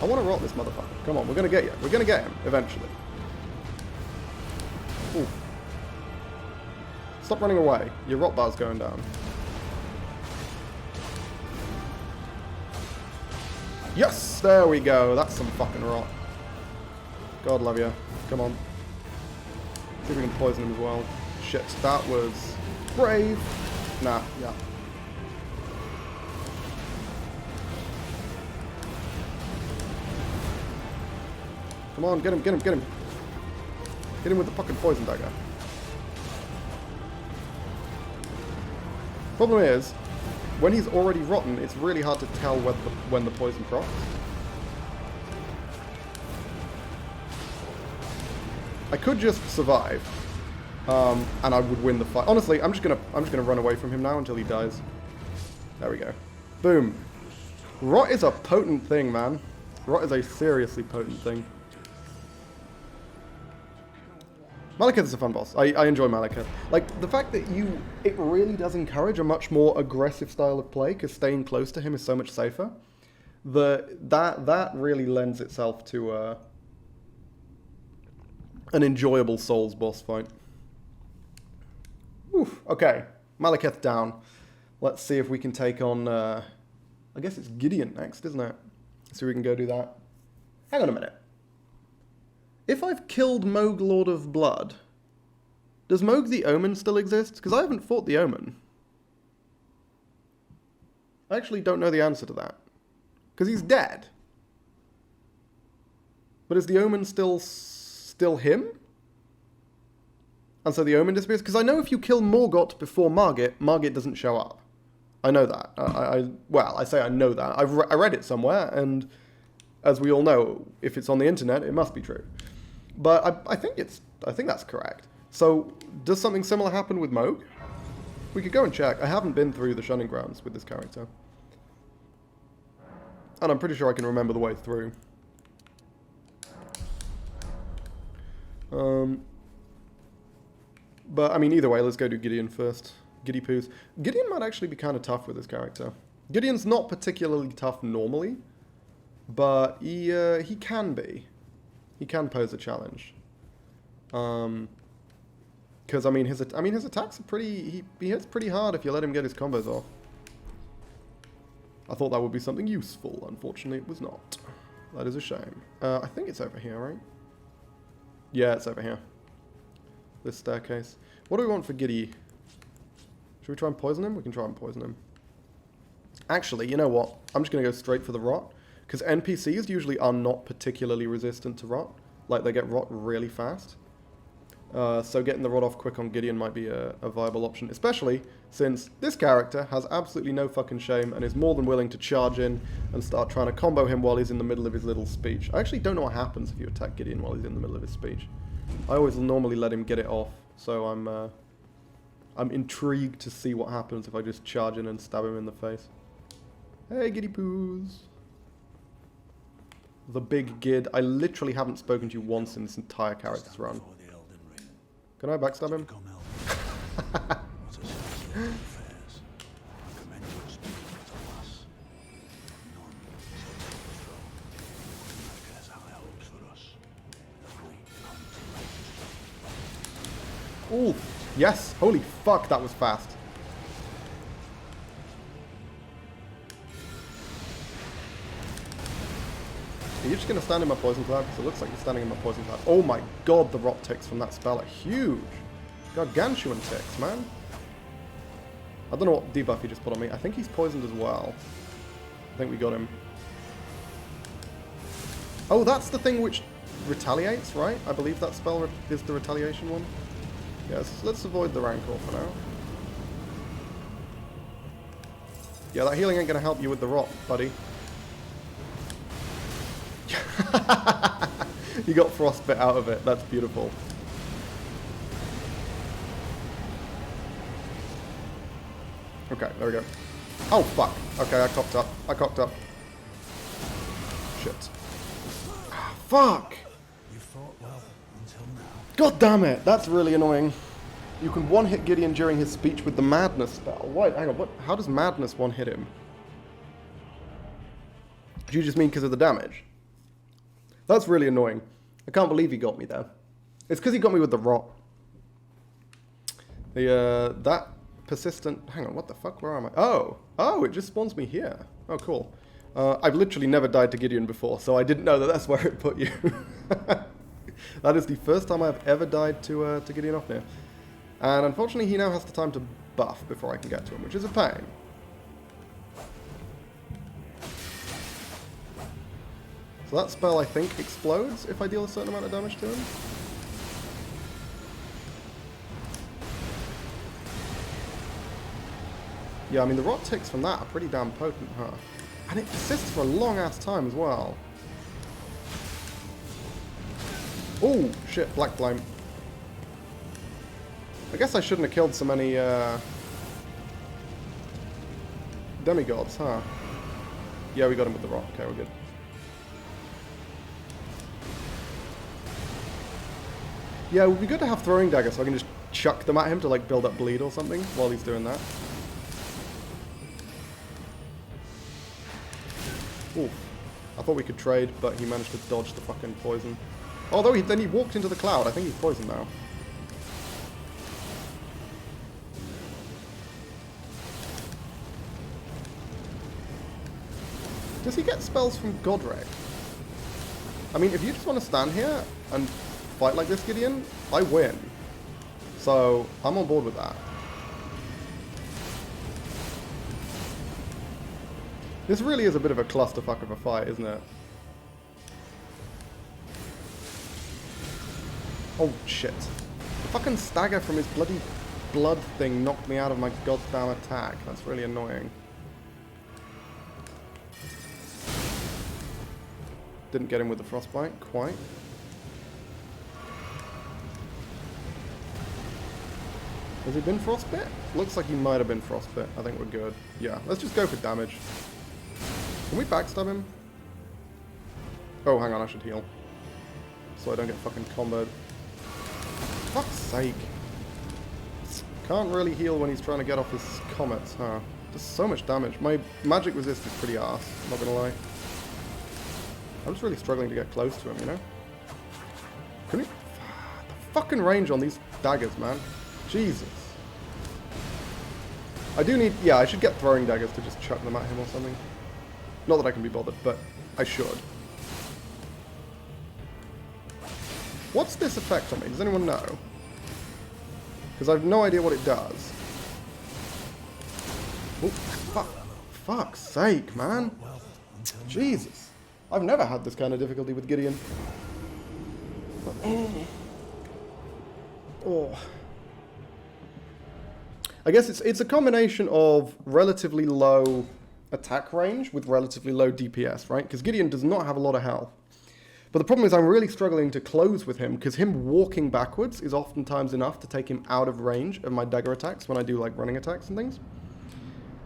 I want to rot this motherfucker. Come on, we're going to get you. We're going to get him, eventually. Ooh. Stop running away. Your rot bar's going down. Yes! There we go. That's some fucking rot. God love you. Come on. See if we can poison him as well. Shit, that was brave. Nah, yeah. Come on, get him, get him, get him. Hit him with the fucking poison dagger. Problem is, when he's already rotten, it's really hard to tell when the poison procs. I could just survive, and I would win the fight. Honestly, I'm just gonna run away from him now until he dies. There we go. Boom. Rot is a potent thing, man. Rot is a seriously potent thing. Malekith is a fun boss. I enjoy Malekith. Like, the fact that it really does encourage a much more aggressive style of play, because staying close to him is so much safer. That really lends itself to an enjoyable Souls boss fight. Oof, okay. Malekith down. Let's see if we can take on, I guess it's Gideon next, isn't it? Let's see if we can go do that. Hang on a minute. If I've killed Moog Lord of Blood, does Moog the Omen still exist? Because I haven't fought the Omen. I actually don't know the answer to that. Because he's dead. But is the Omen still him? And so the Omen disappears? Because I know if you kill Morgott before Margit doesn't show up. I know that. Well, I say I know that. I read it somewhere, and as we all know, if it's on the internet, it must be true. But I think that's correct. So, does something similar happen with Moog? We could go and check. I haven't been through the Shunning Grounds with this character. And I'm pretty sure I can remember the way through. But, I mean, either way, let's go do Gideon first. Giddy Poos. Gideon might actually be kind of tough with this character. Gideon's not particularly tough normally, but he can be. He can pose a challenge. Because I mean his attacks are pretty. He hits pretty hard if you let him get his combos off. I thought that would be something useful. Unfortunately, it was not. That is a shame. I think it's over here, right? Yeah, it's over here. This staircase. What do we want for Giddy? Should we try and poison him? We can try and poison him. Actually, you know what? I'm just going to go straight for the rot. Because NPCs usually are not particularly resistant to rot. Like, they get rot really fast. So getting the rot off quick on Gideon might be a viable option. Especially since this character has absolutely no fucking shame and is more than willing to charge in and start trying to combo him while he's in the middle of his little speech. I actually don't know what happens if you attack Gideon while he's in the middle of his speech. I always normally let him get it off. So I'm intrigued to see what happens if I just charge in and stab him in the face. Hey, Giddy Poos. The big Gid. I literally haven't spoken to you once in this entire character's run. Can I backstab him? Ooh, yes. Holy fuck, that was fast. Are you just going to stand in my poison cloud? Because it looks like you're standing in my poison cloud. Oh my god, the rot ticks from that spell are huge. Gargantuan ticks, man. I don't know what debuff he just put on me. I think he's poisoned as well. I think we got him. Oh, that's the thing which retaliates, right? I believe that spell is the retaliation one. Yes, let's avoid the Rancor for now. Yeah, that healing ain't going to help you with the rot, buddy. You got frostbite out of it. That's beautiful. Okay, there we go. Oh, fuck. Okay, I cocked up. I cocked up. Shit. Ah, fuck! You fought well until now. God damn it! That's really annoying. You can one-hit Gideon during his speech with the Madness spell. Wait, hang on. What? How does Madness one-hit him? Do you just mean because of the damage? That's really annoying. I can't believe he got me there. It's because he got me with the rot. That persistent... Hang on, what the fuck? Where am I? Oh, it just spawns me here. Oh, cool. I've literally never died to Gideon before, so I didn't know that that's where it put you. That is the first time I've ever died to Gideon Ofnir. And unfortunately, he now has the time to buff before I can get to him, which is a pain. So that spell, I think, explodes if I deal a certain amount of damage to him. Yeah, I mean, the rot ticks from that are pretty damn potent, huh? And it persists for a long-ass time as well. Oh, shit, Black Blame. I guess I shouldn't have killed so many, demigods, huh? Yeah, we got him with the rot. Okay, we're good. Yeah, it would be good to have throwing daggers so I can just chuck them at him to like build up bleed or something while he's doing that. Ooh. I thought we could trade, but he managed to dodge the fucking poison. Although then he walked into the cloud. I think he's poisoned now. Does he get spells from Godric? I mean, if you just want to stand here and fight like this, Gideon, I win. So, I'm on board with that. This really is a bit of a clusterfuck of a fight, isn't it? Oh, shit. The fucking stagger from his bloody blood thing knocked me out of my goddamn attack. That's really annoying. Didn't get him with the frostbite, quite. Has he been frostbit? Looks like he might have been frostbit. I think we're good. Yeah, let's just go for damage. Can we backstab him? Oh, hang on, I should heal. So I don't get fucking comboed. Fuck's sake. Can't really heal when he's trying to get off his comets, huh? Just so much damage. My magic resist is pretty arse, I'm not gonna lie. I'm just really struggling to get close to him, you know? Can we... The fucking range on these daggers, man. Jesus. I do need... Yeah, I should get throwing daggers to just chuck them at him or something. Not that I can be bothered, but I should. What's this effect on me? Does anyone know? Because I have no idea what it does. Oh, fuck's sake, man. Jesus. I've never had this kind of difficulty with Gideon. Oh. I guess it's a combination of relatively low attack range with relatively low DPS, right? Because Gideon does not have a lot of health. But the problem is I'm really struggling to close with him because him walking backwards is oftentimes enough to take him out of range of my dagger attacks when I do like running attacks and things.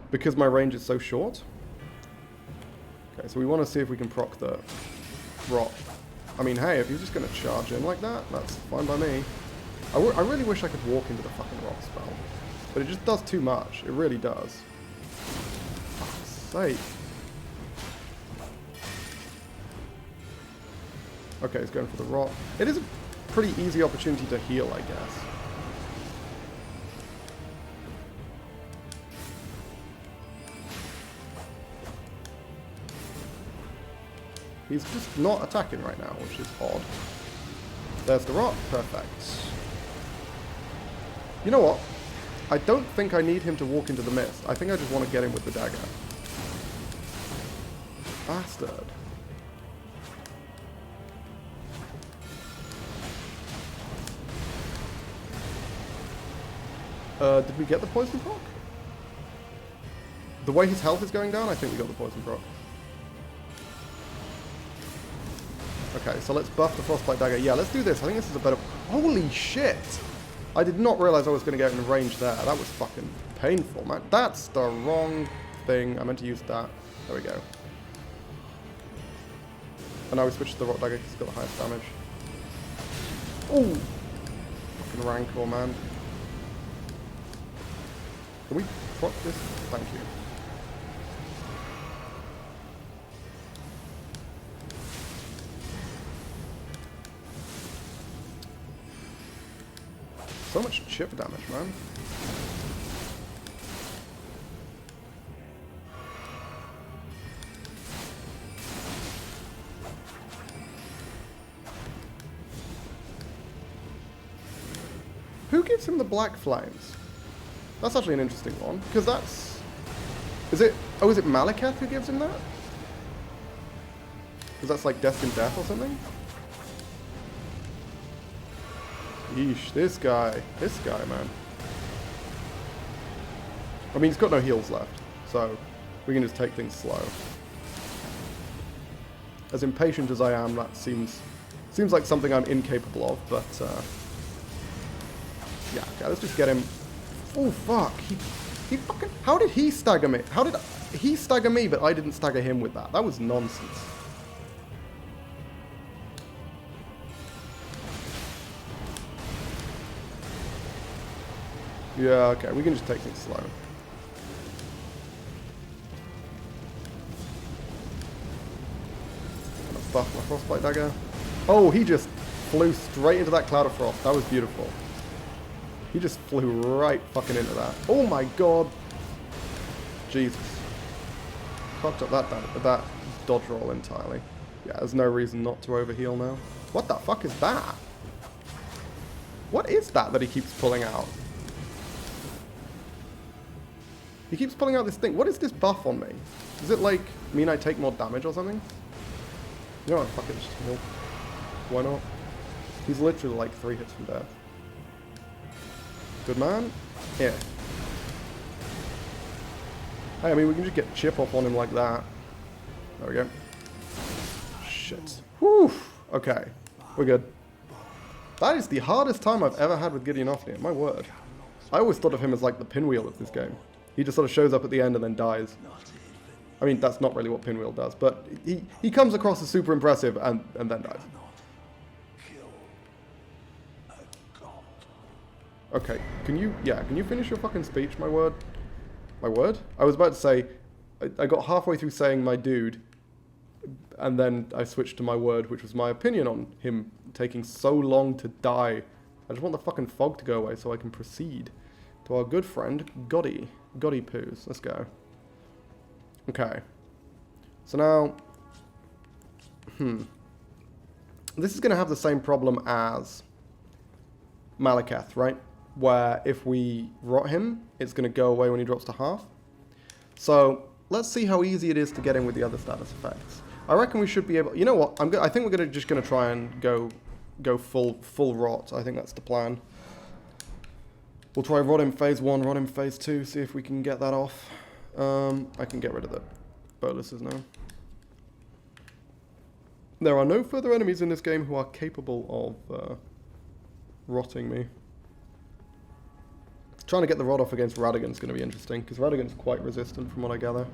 Because my range is so short. Okay, so we want to see if we can proc the rock. I mean, hey, if he's just going to charge in like that, that's fine by me. I really wish I could walk into the fucking rock spell. But it just does too much. It really does. Fuck's sake. Okay, he's going for the rock. It is a pretty easy opportunity to heal, I guess. He's just not attacking right now, which is odd. There's the rock. Perfect. You know what? I don't think I need him to walk into the mist. I think I just want to get him with the dagger. Bastard. Did we get the poison proc? The way his health is going down, I think we got the poison proc. Okay, so let's buff the frostbite dagger. Yeah, let's do this. I think this is a better... Holy shit! I did not realize I was going to get in range there. That was fucking painful, man. That's the wrong thing. I meant to use that. There we go. And now we switch to the rock dagger because it's got the highest damage. Ooh! Fucking rancor, man. Can we proc this? Thank you. So much chip damage, man. Who gives him the black flames? That's actually an interesting one, because that's... Is it... Oh, is it Malekith who gives him that? Because that's like Destined Death or something? Yeesh, this guy, man. I mean, he's got no heals left, so we can just take things slow. As impatient as I am, that seems like something I'm incapable of, but, yeah, okay, let's just get him. Oh, fuck, he fucking, how did he stagger me? How did he stagger me, but I didn't stagger him with that? That was nonsense. Yeah, okay, we can just take things slow. Gonna buff my frostbite dagger. Oh, he just flew straight into that cloud of frost. That was beautiful. He just flew right fucking into that. Oh my god. Jesus. Fucked up that dodge roll entirely. Yeah, there's no reason not to overheal now. What the fuck is that? What is that he keeps pulling out? He keeps pulling out this thing. What is this buff on me? Does it, like, mean I take more damage or something? You know what? Fuck it. Just heal. Why not? He's literally, like, 3 hits from death. Good man. Here. Hey, I mean, we can just get chip off on him like that. There we go. Shit. Whew. Okay. We're good. That is the hardest time I've ever had with Gideon Offney. My word. I always thought of him as, like, the pinwheel of this game. He just sort of shows up at the end and then dies. I mean, that's not really what Pinwheel does, but he comes across as super impressive and then dies. Okay, can you finish your fucking speech, my word? My word? I was about to say, I got halfway through saying my dude, and then I switched to my word, which was my opinion on him taking so long to die. I just want the fucking fog to go away so I can proceed to our good friend, Goddy. Goddy Poos. Let's go. Okay. So now... This is going to have the same problem as Malekith, right? Where if we rot him, it's going to go away when he drops to half. So let's see how easy it is to get in with the other status effects. I reckon we should be able... You know what? I think we're just going to try and go full rot. I think that's the plan. We'll try rot in phase 1, rot in phase 2, see if we can get that off. I can get rid of the boluses now. There are no further enemies in this game who are capable of rotting me. Trying to get the rot off against Radagon is going to be interesting, because Radagon's quite resistant from what I gather.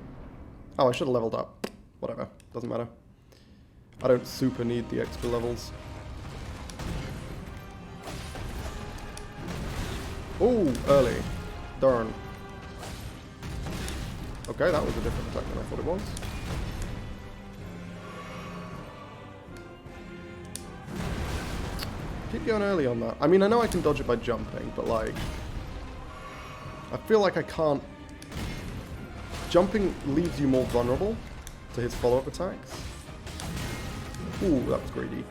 Oh, I should have leveled up. Whatever, doesn't matter. I don't super need the extra levels. Oh, early. Darn. Okay, that was a different attack than I thought it was. Keep going early on that. I mean, I know I can dodge it by jumping, but like... I feel like I can't... Jumping leaves you more vulnerable to his follow-up attacks. Ooh, that was greedy.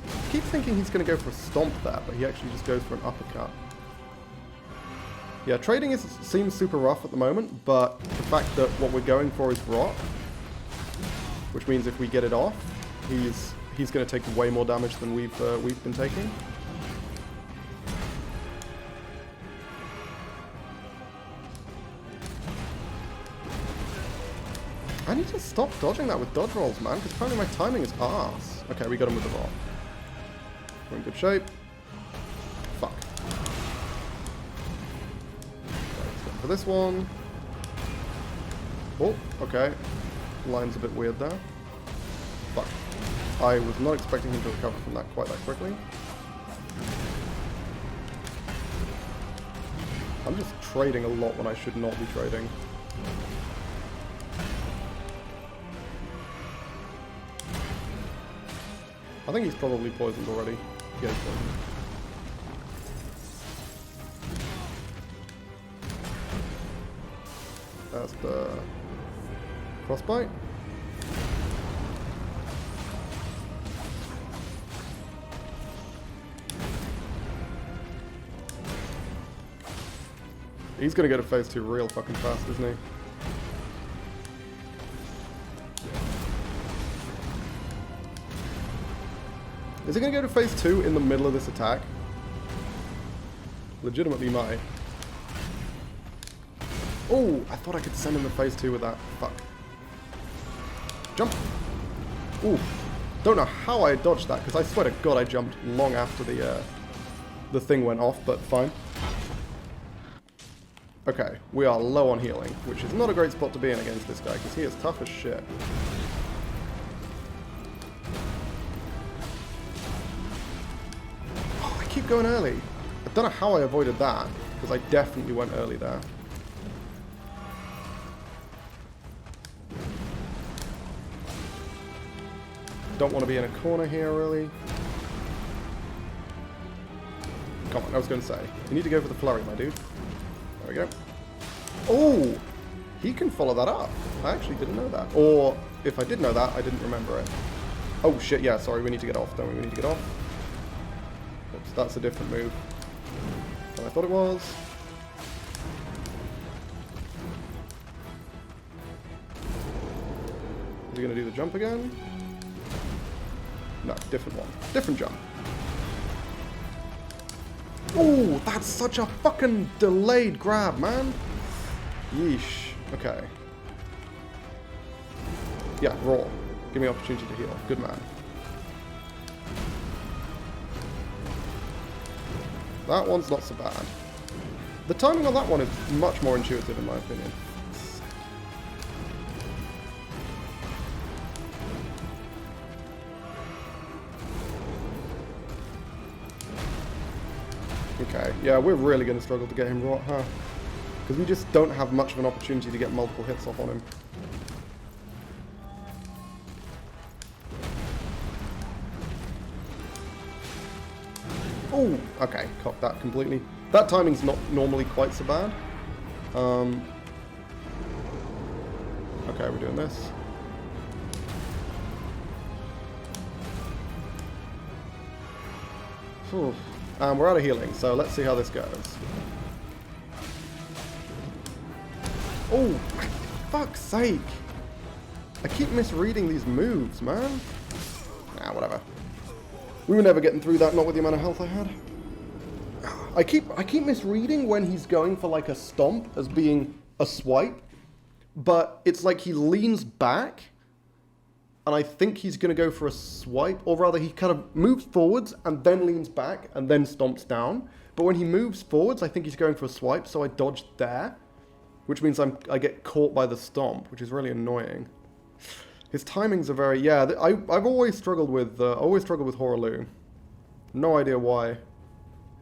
I keep thinking he's going to go for a stomp there, but he actually just goes for an uppercut. Yeah, trading seems super rough at the moment, but the fact that what we're going for is rot, which means if we get it off, he's going to take way more damage than we've been taking. I need to stop dodging that with dodge rolls, man, because apparently my timing is arse. Okay, we got him with the rot. We're in good shape. Fuck. Okay, let's go for this one. Oh, okay. Line's a bit weird there. Fuck. I was not expecting him to recover from that quite that quickly. I'm just trading a lot when I should not be trading. I think he's probably poisoned already. Yeah, he's poisoned. That's the crossbite. He's gonna go to phase 2 real fucking fast, isn't he? Is he going to go to phase 2 in the middle of this attack? Legitimately might. Oh, I thought I could send him to phase 2 with that. Fuck. Jump. Ooh. Don't know how I dodged that, because I swear to God I jumped long after the thing went off, but fine. Okay, we are low on healing, which is not a great spot to be in against this guy, because he is tough as shit. Keep going early. I don't know how I avoided that, because I definitely went early there. Don't want to be in a corner here, really. Come on, I was going to say. You need to go for the flurry, my dude. There we go. Oh! He can follow that up. I actually didn't know that. Or, if I did know that, I didn't remember it. Oh shit, yeah, sorry, we need to get off, don't we? We need to get off. Oops, that's a different move than I thought it was. Is he going to do the jump again? No, different one. Different jump. Oh, that's such a fucking delayed grab, man. Yeesh. Okay. Yeah, raw. Give me opportunity to heal. Good man. That one's not so bad. The timing on that one is much more intuitive in my opinion. Okay, yeah, we're really going to struggle to get him rot, huh? Because we just don't have much of an opportunity to get multiple hits off on him. Oh, okay, cocked that completely. That timing's not normally quite so bad. Okay, we're doing this. Whew. And we're out of healing, so let's see how this goes. Oh, fuck's sake. I keep misreading these moves, man. Nah, whatever. We were never getting through that, not with the amount of health I had. I keep misreading when he's going for like a stomp as being a swipe, but it's like he leans back, and I think he's going to go for a swipe, or rather he kind of moves forwards and then leans back and then stomps down. But when he moves forwards, I think he's going for a swipe, so I dodged there, which means I get caught by the stomp, which is really annoying. His timings are very... Yeah, I've always struggled with Horaloo. No idea why.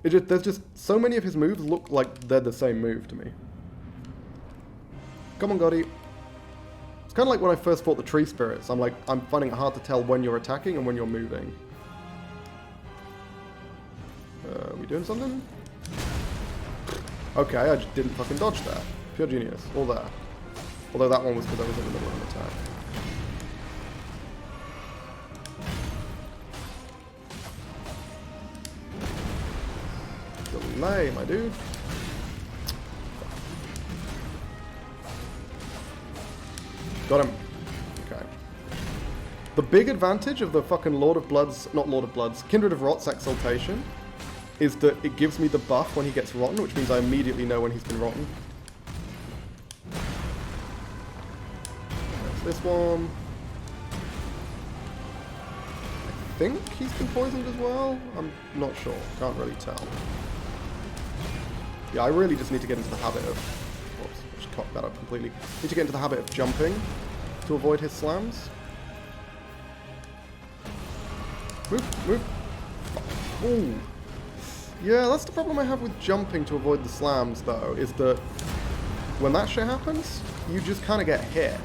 There's just so many of his moves look like they're the same move to me. Come on, Gotti. It's kind of like when I first fought the tree spirits. I'm finding it hard to tell when you're attacking and when you're moving. Are we doing something? Okay, I just didn't fucking dodge that. Pure genius. All there. Although that one was because I was in the middle of an attack. Delay, my dude. Got him. Okay. The big advantage of the fucking Kindred of Rot's Exaltation is that it gives me the buff when he gets rotten, which means I immediately know when he's been rotten. There's this one. I think he's been poisoned as well? I'm not sure. Can't really tell. Yeah, I really just need to get into the habit of... Whoops, I just cocked that up completely. Need to get into the habit of jumping to avoid his slams. Move, move. Ooh. Yeah, that's the problem I have with jumping to avoid the slams, though, is that when that shit happens, you just kind of get hit.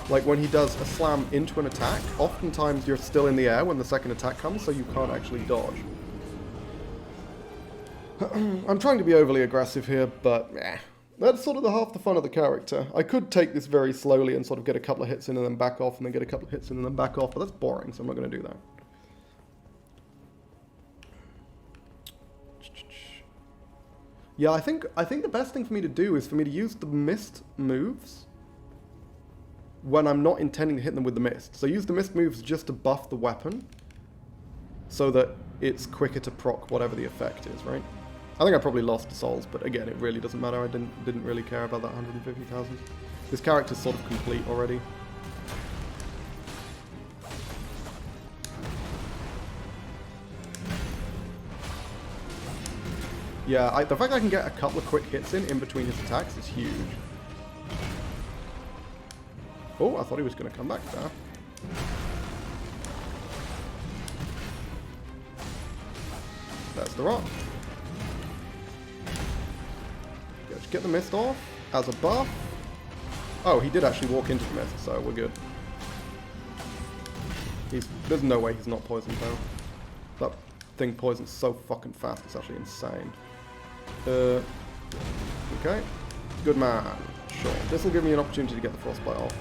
Like when he does a slam into an attack, oftentimes you're still in the air when the second attack comes, so you can't actually dodge. I'm trying to be overly aggressive here, but that's sort of half the fun of the character. I could take this very slowly and sort of get a couple of hits in and then back off, and then get a couple of hits in and then back off, but that's boring, so I'm not going to do that. Yeah, I think the best thing for me to do is for me to use the mist moves when I'm not intending to hit them with the mist. So use the mist moves just to buff the weapon so that it's quicker to proc whatever the effect is, right? I think I probably lost souls, but again, it really doesn't matter. I didn't really care about that 150,000. This character's sort of complete already. Yeah, the fact I can get a couple of quick hits in between his attacks is huge. Oh, I thought he was going to come back there. There's the rock. Just get the mist off as a buff. Oh, he did actually walk into the mist, so we're good. There's no way he's not poisoned though. That thing poisons so fucking fast, it's actually insane. Okay. Good man. Sure. This will give me an opportunity to get the frostbite off.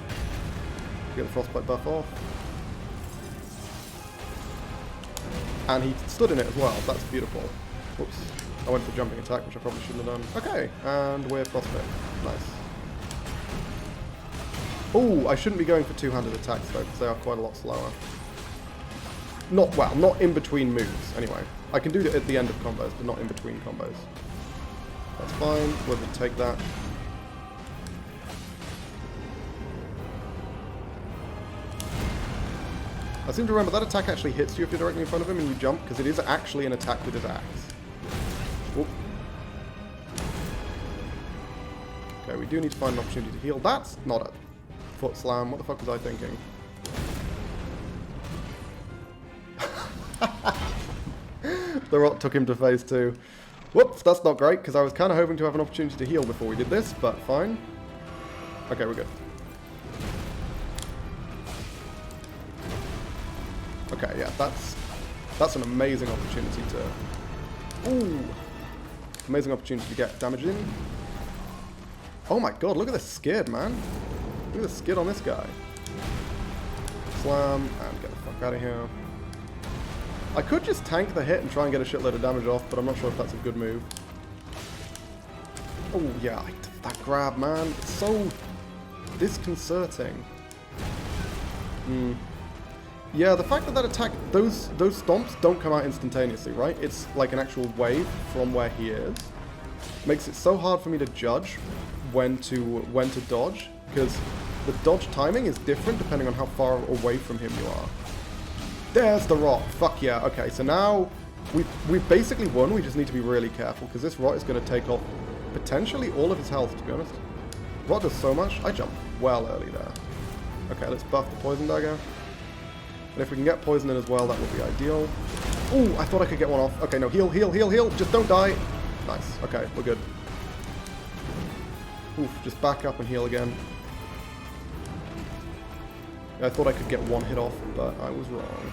Get the frostbite buff off. And he stood in it as well. That's beautiful. Oops. I went for jumping attack, which I probably shouldn't have done. Okay. And we're frostbite. Nice. Oh, I shouldn't be going for two-handed attacks though, because they are quite a lot slower. Not in between moves, anyway. I can do it at the end of combos, but not in between combos. That's fine. We'll take that. I seem to remember that attack actually hits you if you're directly in front of him and you jump, because it is actually an attack with his axe. Whoop. Okay, we do need to find an opportunity to heal. That's not a foot slam. What the fuck was I thinking? The rot took him to phase 2. Whoops, that's not great, because I was kind of hoping to have an opportunity to heal before we did this, but fine. Okay, we're good. Okay, yeah, that's an amazing opportunity to... Ooh! Amazing opportunity to get damage in. Oh my god, look at this scared, man. Look at the skid on this guy. Slam, and get the fuck out of here. I could just tank the hit and try and get a shitload of damage off, but I'm not sure if that's a good move. Oh yeah, that grab, man. It's so disconcerting. Yeah, the fact that that attack, those stomps don't come out instantaneously, right? It's like an actual wave from where he is. Makes it so hard for me to judge when to dodge, because the dodge timing is different depending on how far away from him you are. There's the rot. Fuck yeah. Okay, so now we've basically won. We just need to be really careful, because this rot is going to take off potentially all of his health, to be honest. Rot does so much. I jumped well early there. Okay, let's buff the poison dagger. And if we can get poison in as well, that would be ideal. Ooh, I thought I could get one off. Okay, no, heal, heal, heal, heal. Just don't die. Nice. Okay, we're good. Oof, just back up and heal again. I thought I could get one hit off, but I was wrong.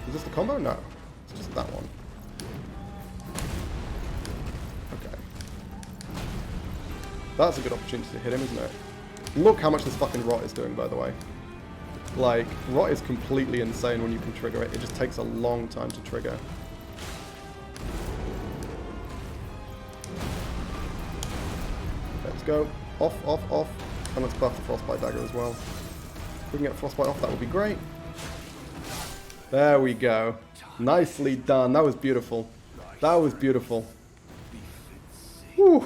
Is this the combo? No. It's just that one. Okay. That's a good opportunity to hit him, isn't it? Look how much this fucking rot is doing, by the way. Like, rot is completely insane when you can trigger it. It just takes a long time to trigger. Let's go. Off, off, off. And let's buff the Frostbite Dagger as well. If we can get Frostbite off, that would be great. There we go. Nicely done. That was beautiful. That was beautiful. Whew.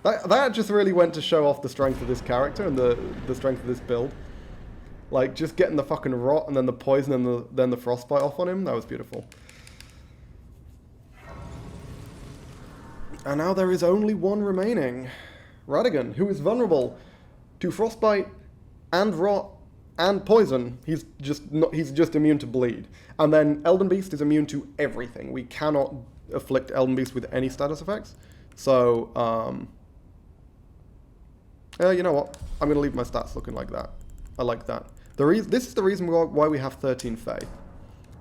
That just really went to show off the strength of this character and the strength of this build. Like, just getting the fucking rot and then the poison and then the frostbite off on him, that was beautiful. And now there is only one remaining. Radagon, who is vulnerable to frostbite and rot and poison. He's just immune to bleed. And then Elden Beast is immune to everything. We cannot afflict Elden Beast with any status effects. So, you know what? I'm going to leave my stats looking like that. I like that. This is the reason why we have 13 Faith,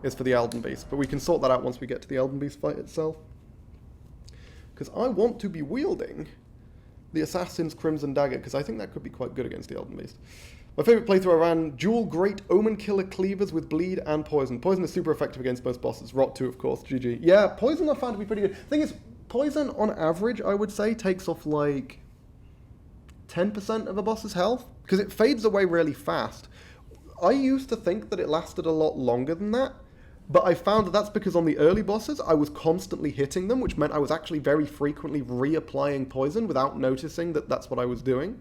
is for the Elden Beast. But we can sort that out once we get to the Elden Beast fight itself. Because I want to be wielding the Assassin's Crimson Dagger, because I think that could be quite good against the Elden Beast. My favourite playthrough, I ran dual Great Omen Killer Cleavers with Bleed and Poison. Poison is super effective against most bosses. Rot 2, of course. GG. Yeah, Poison I found to be pretty good. Thing is, Poison, on average, I would say, takes off like 10% of a boss's health, because it fades away really fast. I used to think that it lasted a lot longer than that, but I found that that's because on the early bosses, I was constantly hitting them, which meant I was actually very frequently reapplying poison without noticing that that's what I was doing.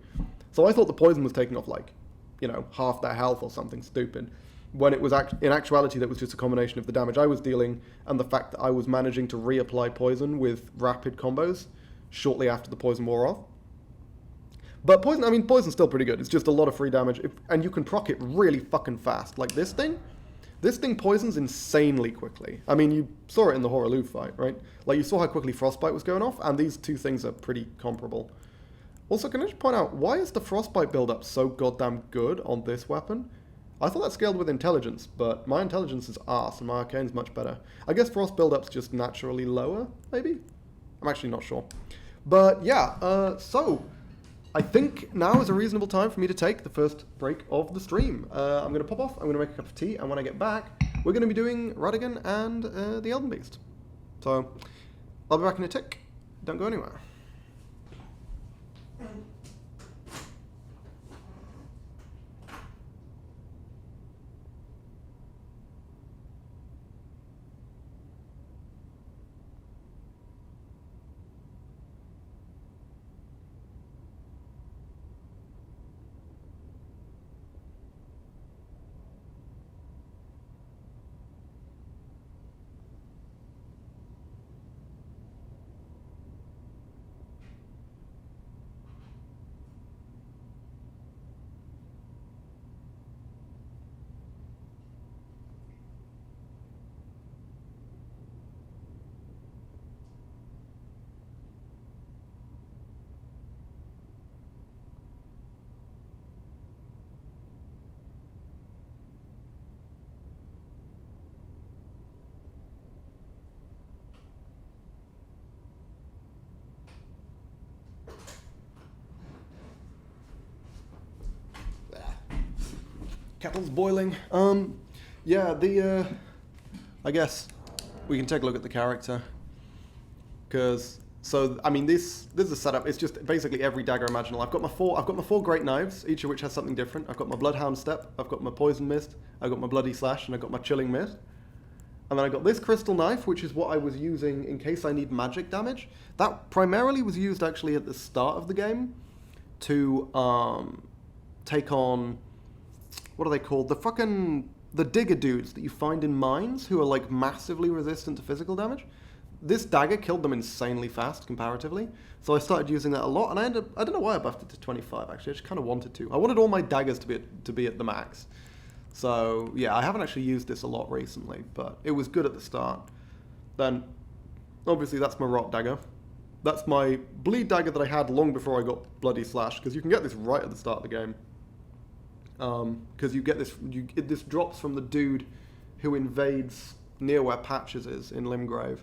So I thought the poison was taking off like, you know, half their health or something stupid, when it was in actuality that was just a combination of the damage I was dealing and the fact that I was managing to reapply poison with rapid combos shortly after the poison wore off. But poison, I mean, poison's still pretty good. It's just a lot of free damage, and you can proc it really fucking fast. Like this thing poisons insanely quickly. I mean, you saw it in the Horaloo fight, right? Like, you saw how quickly Frostbite was going off, and these two things are pretty comparable. Also, can I just point out, why is the Frostbite build-up so goddamn good on this weapon? I thought that scaled with intelligence, but my intelligence is arse, and my arcane's much better. I guess Frost build-up's just naturally lower, maybe? I'm actually not sure. But, yeah, so I think now is a reasonable time for me to take the first break of the stream. I'm going to pop off, I'm going to make a cup of tea, and when I get back, we're going to be doing Radagon and the Elden Beast. So, I'll be back in a tick. Don't go anywhere. Kettle's boiling. Yeah, I guess we can take a look at the character. I mean, this is a setup. It's just basically every dagger imaginable. I've got my four great knives, each of which has something different. I've got my Bloodhound Step, I've got my Poison Mist, I've got my Bloody Slash, and I've got my Chilling Mist. And then I got this crystal knife, which is what I was using in case I need magic damage. That primarily was used actually at the start of the game to take on, what are they called? The digger dudes that you find in mines who are like massively resistant to physical damage. This dagger killed them insanely fast comparatively, so I started using that a lot, and I don't know why I buffed it to 25 actually. I just kind of wanted to. I wanted all my daggers to be at the max. So yeah, I haven't actually used this a lot recently, but it was good at the start. Then, obviously that's my rot dagger. That's my bleed dagger that I had long before I got Bloody Slash, because you can get this right at the start of the game. Because you get this, this drops from the dude who invades near where Patches is in Limgrave.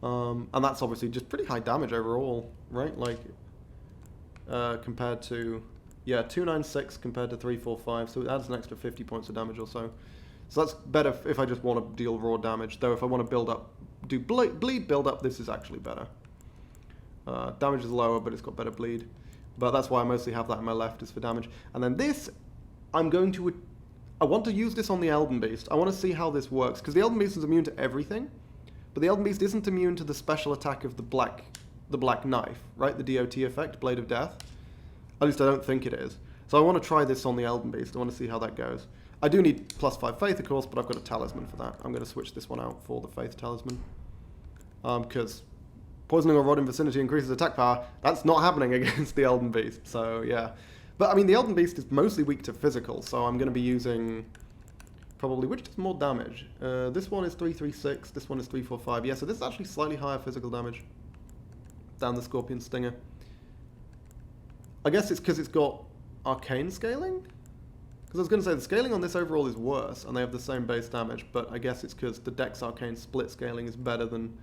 And that's obviously just pretty high damage overall, right? Like, compared to, yeah, 296 compared to 345, so it adds an extra 50 points of damage or so. So that's better if I just want to deal raw damage, though if I want to build up, do bleed build up, this is actually better. Damage is lower, but it's got better bleed. But that's why I mostly have that in my left, is for damage. And then this, I want to use this on the Elden Beast. I want to see how this works, because the Elden Beast is immune to everything, but the Elden Beast isn't immune to the special attack of the black knife, right? The DOT effect, Blade of Death. At least I don't think it is. So I want to try this on the Elden Beast. I want to see how that goes. I do need +5 faith, of course, but I've got a talisman for that. I'm going to switch this one out for the faith talisman. Because poisoning or rod in vicinity increases attack power. That's not happening against the Elden Beast, so yeah. But I mean, the Elden Beast is mostly weak to physical, so I'm going to be using probably, which does more damage? This one is 336, this one is 345. Yeah, so this is actually slightly higher physical damage than the Scorpion Stinger. I guess it's because it's got arcane scaling? Because I was going to say the scaling on this overall is worse, and they have the same base damage, but I guess it's because the Dex Arcane split scaling is better than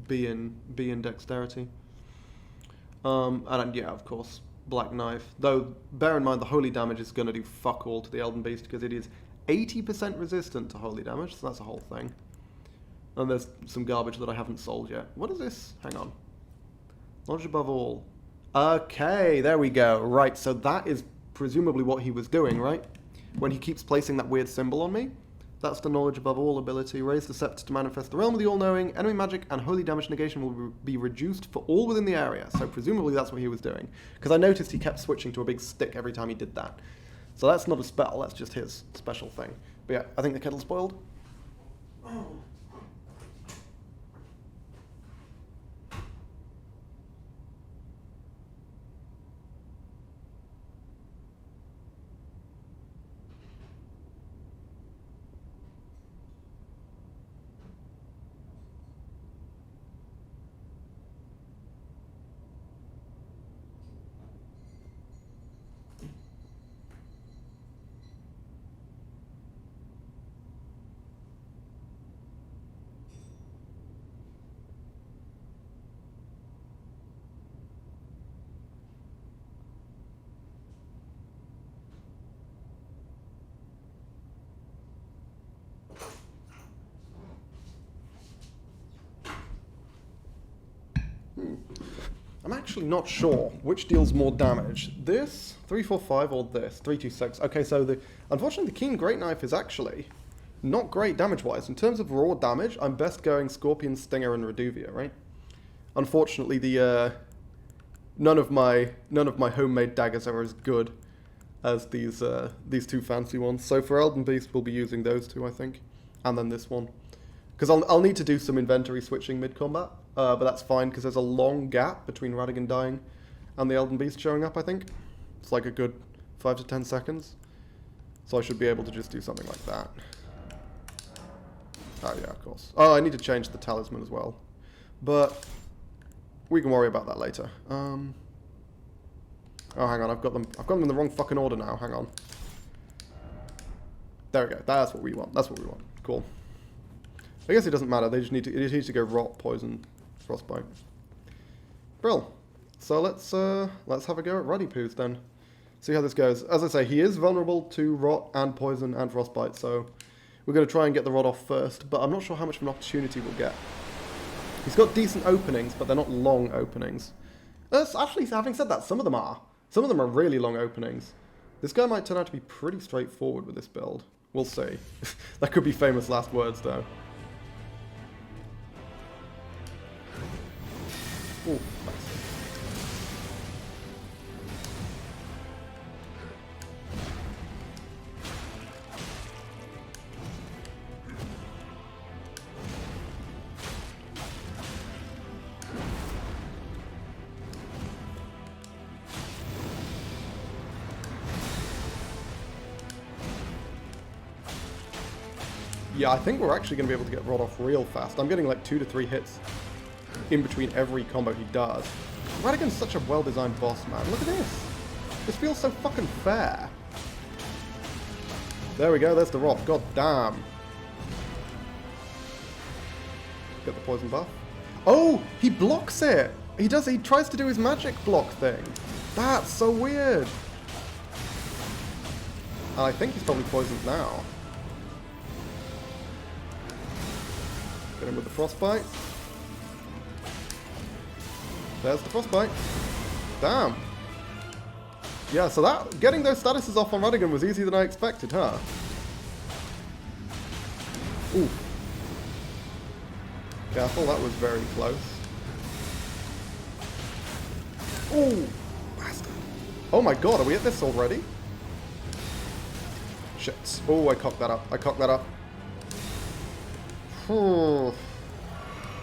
B in Dexterity. And yeah, of course, Black Knife. Though, bear in mind the holy damage is going to do fuck all to the Elden Beast, because it is 80% resistant to holy damage, so that's a whole thing. And there's some garbage that I haven't sold yet. What is this? Hang on. Knowledge above all. Okay, there we go. Right, so that is presumably what he was doing, right? When he keeps placing that weird symbol on me. That's the knowledge above all ability. Raise the scepter to manifest the realm of the all-knowing. Enemy magic and holy damage negation will be reduced for all within the area. So presumably that's what he was doing. Because I noticed he kept switching to a big stick every time he did that. So that's not a spell, that's just his special thing. But yeah, I think the kettle's boiled. Oh. I'm actually not sure which deals more damage. This, 345, or this, 326. Okay, so unfortunately the Keen Great Knife is actually not great damage-wise. In terms of raw damage, I'm best going Scorpion, Stinger, and Reduvia, right? Unfortunately, none of my homemade daggers are as good as these two fancy ones. So for Elden Beast, we'll be using those two, I think, and then this one. Because I'll need to do some inventory switching mid-combat, but that's fine because there's a long gap between Radigan dying and the Elden Beast showing up, I think. It's like a good 5 to 10 seconds. So I should be able to just do something like that. Oh yeah, of course. Oh, I need to change the talisman as well. But we can worry about that later. Oh, hang on, I've got them in the wrong fucking order now. Hang on. There we go. That's what we want. That's what we want. Cool. I guess it doesn't matter. They just need to go rot, poison, frostbite. Brill. So let's have a go at Ruddy Poos then. See how this goes. As I say, he is vulnerable to rot and poison and frostbite, so we're going to try and get the rot off first, but I'm not sure how much of an opportunity we'll get. He's got decent openings, but they're not long openings. Actually, having said that, some of them are. Some of them are really long openings. This guy might turn out to be pretty straightforward with this build. We'll see. That could be famous last words, though. Ooh, nice. Yeah, I think we're actually going to be able to get Rod off real fast. I'm getting like 2 to 3 hits in between every combo he does. Radigan's such a well-designed boss, man. Look at this. This feels so fucking fair. There we go, there's the Rod. God damn. Get the poison buff. Oh, he blocks it. He tries to do his magic block thing. That's so weird. And I think he's probably poisoned now. Get him with the frostbite. There's the frostbite. Damn. Yeah, so that getting those statuses off on Radigan was easier than I expected, huh? Ooh. Careful, that was very close. Ooh, bastard. Oh my god, are we at this already? Shit. Oh, I cocked that up. I cocked that up.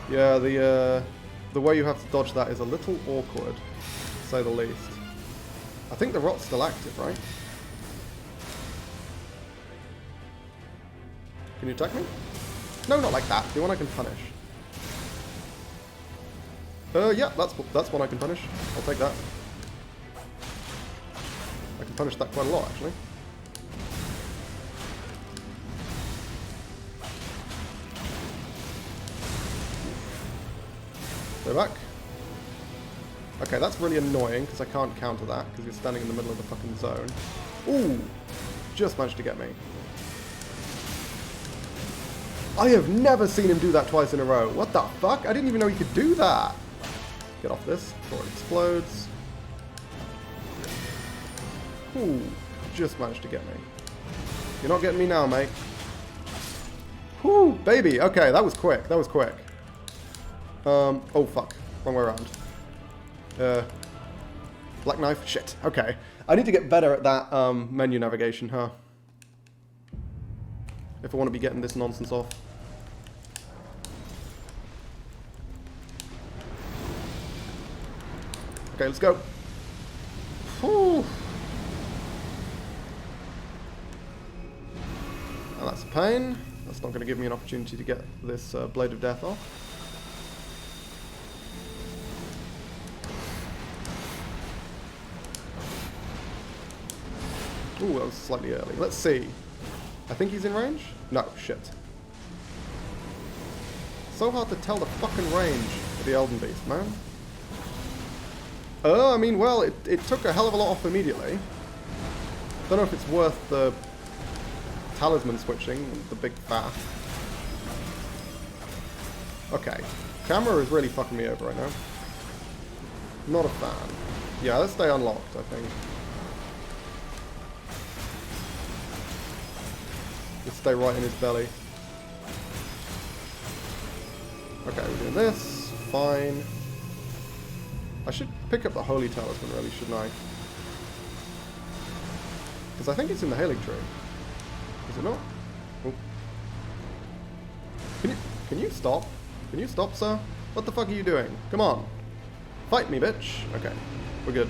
Yeah, the way you have to dodge that is a little awkward, to say the least. I think the rot's still active, right? Can you attack me? No, not like that. The one I can punish. Yeah, that's one I can punish. I'll take that. I can punish that quite a lot, actually. Go back. Okay, that's really annoying because I can't counter that because you're standing in the middle of the fucking zone. Ooh! Just managed to get me. I have never seen him do that twice in a row. What the fuck? I didn't even know he could do that. Get off this before it explodes. Ooh, just managed to get me. You're not getting me now, mate. Whoo, baby. Okay, that was quick. That was quick. Oh fuck. Wrong way around. Black knife? Shit. Okay. I need to get better at that menu navigation, huh? If I want to be getting this nonsense off. Okay, let's go. Whew. And that's a pain. That's not going to give me an opportunity to get this Blade of Death off. Ooh, that was slightly early. Let's see. I think he's in range? No, shit. So hard to tell the fucking range of the Elden Beast, man. I mean, well, it took a hell of a lot off immediately. Don't know if it's worth the talisman switching, the big faff. Okay. Camera is really fucking me over right now. Not a fan. Yeah, let's stay unlocked, I think. Just stay right in his belly. Okay, we're doing this. Fine. I should pick up the Holy Talisman, really, shouldn't I? Because I think it's in the Hailing Tree. Is it not? Oh. Can you stop? Can you stop, sir? What the fuck are you doing? Come on. Fight me, bitch. Okay, we're good.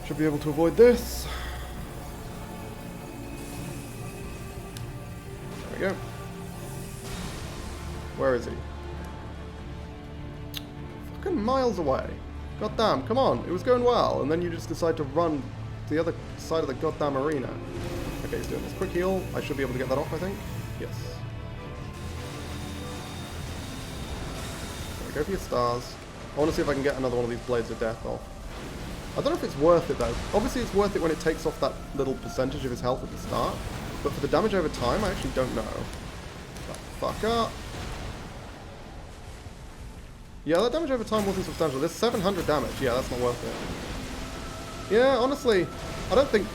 Should be able to avoid this. There we go. Where is he? Fucking miles away. God damn, come on. It was going well, and then you just decide to run to the other side of the goddamn arena. Okay, he's doing this quick heal. I should be able to get that off, I think. Yes. There we go for your stars. I want to see if I can get another one of these Blades of Death off. I don't know if it's worth it though. Obviously it's worth it when it takes off that little percentage of his health at the start. But for the damage over time, I actually don't know. Fuck up. Yeah, that damage over time wasn't substantial. There's 700 damage. Yeah, that's not worth it. Yeah, honestly, I don't think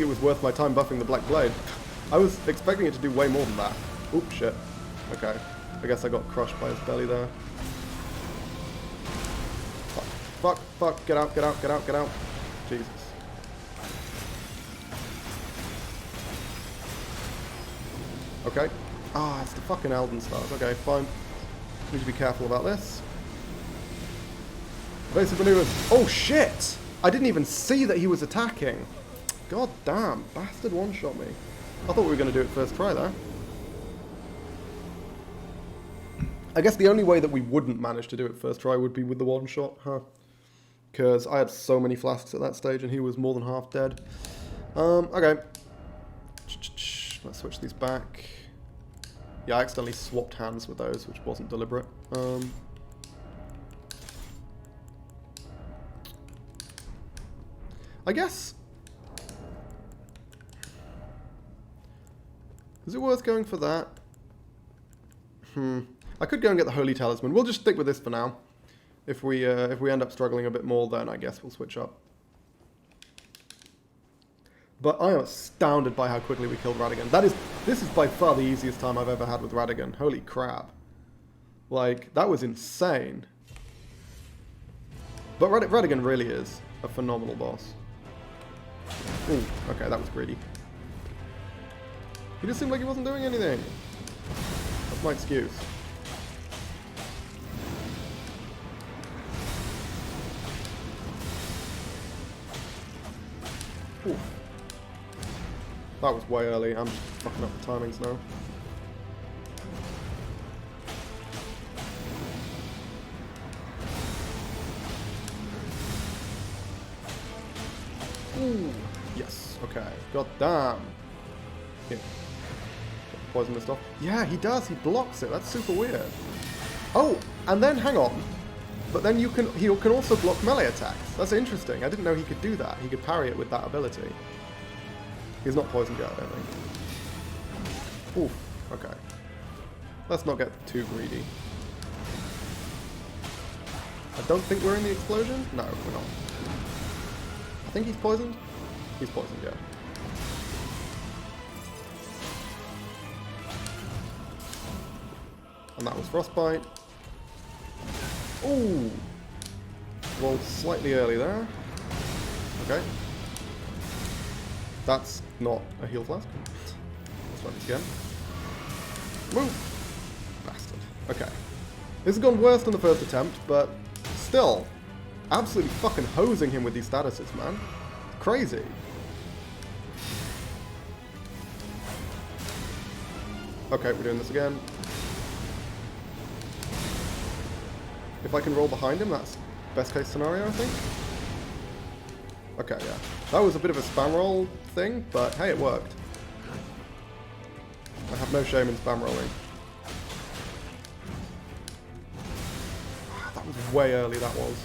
it was worth my time buffing the Black Blade. I was expecting it to do way more than that. Oops, shit. Okay. I guess I got crushed by his belly there. Fuck, fuck, fuck. Get out, get out, get out, get out. Jesus. Okay. Ah, it's the fucking Elden stars. Okay, fine. Need to be careful about this. Evasive maneuvers. Oh shit! I didn't even see that he was attacking. God damn, bastard one-shot me. I thought we were going to do it first try there. I guess the only way that we wouldn't manage to do it first try would be with the one-shot, huh? Because I had so many flasks at that stage and he was more than half dead. Okay. Let's switch these back. Yeah, I accidentally swapped hands with those, which wasn't deliberate. I guess... Is it worth going for that? I could go and get the Holy Talisman. We'll just stick with this for now. If we end up struggling a bit more, then I guess we'll switch up. But I am astounded by how quickly we killed Radagon. This is by far the easiest time I've ever had with Radagon. Holy crap. Like, that was insane. But Radagon really is a phenomenal boss. Ooh, okay, that was greedy. He just seemed like he wasn't doing anything. That's my excuse. Ooh. That was way early. I'm just fucking up the timings now. Ooh. Yes. Okay. God damn. Here. Poison this off. Yeah, he does. He blocks it. That's super weird. Oh, and then hang on. But then he can also block melee attacks. That's interesting. I didn't know he could do that. He could parry it with that ability. He's not poisoned yet, I don't think. Oof. Okay. Let's not get too greedy. I don't think we're in the explosion. No, we're not. I think he's poisoned. He's poisoned, yeah. And that was Frostbite. Ooh! Rolled slightly early there. Okay. That's not a heal flask. Let's try this again. Move! Bastard. Okay. This has gone worse than the first attempt, but still. Absolutely fucking hosing him with these statuses, man. Crazy. Okay, we're doing this again. If I can roll behind him, that's best case scenario, I think. Okay, yeah. That was a bit of a spam roll thing, but hey, it worked. I have no shame in spam rolling. That was way early, that was.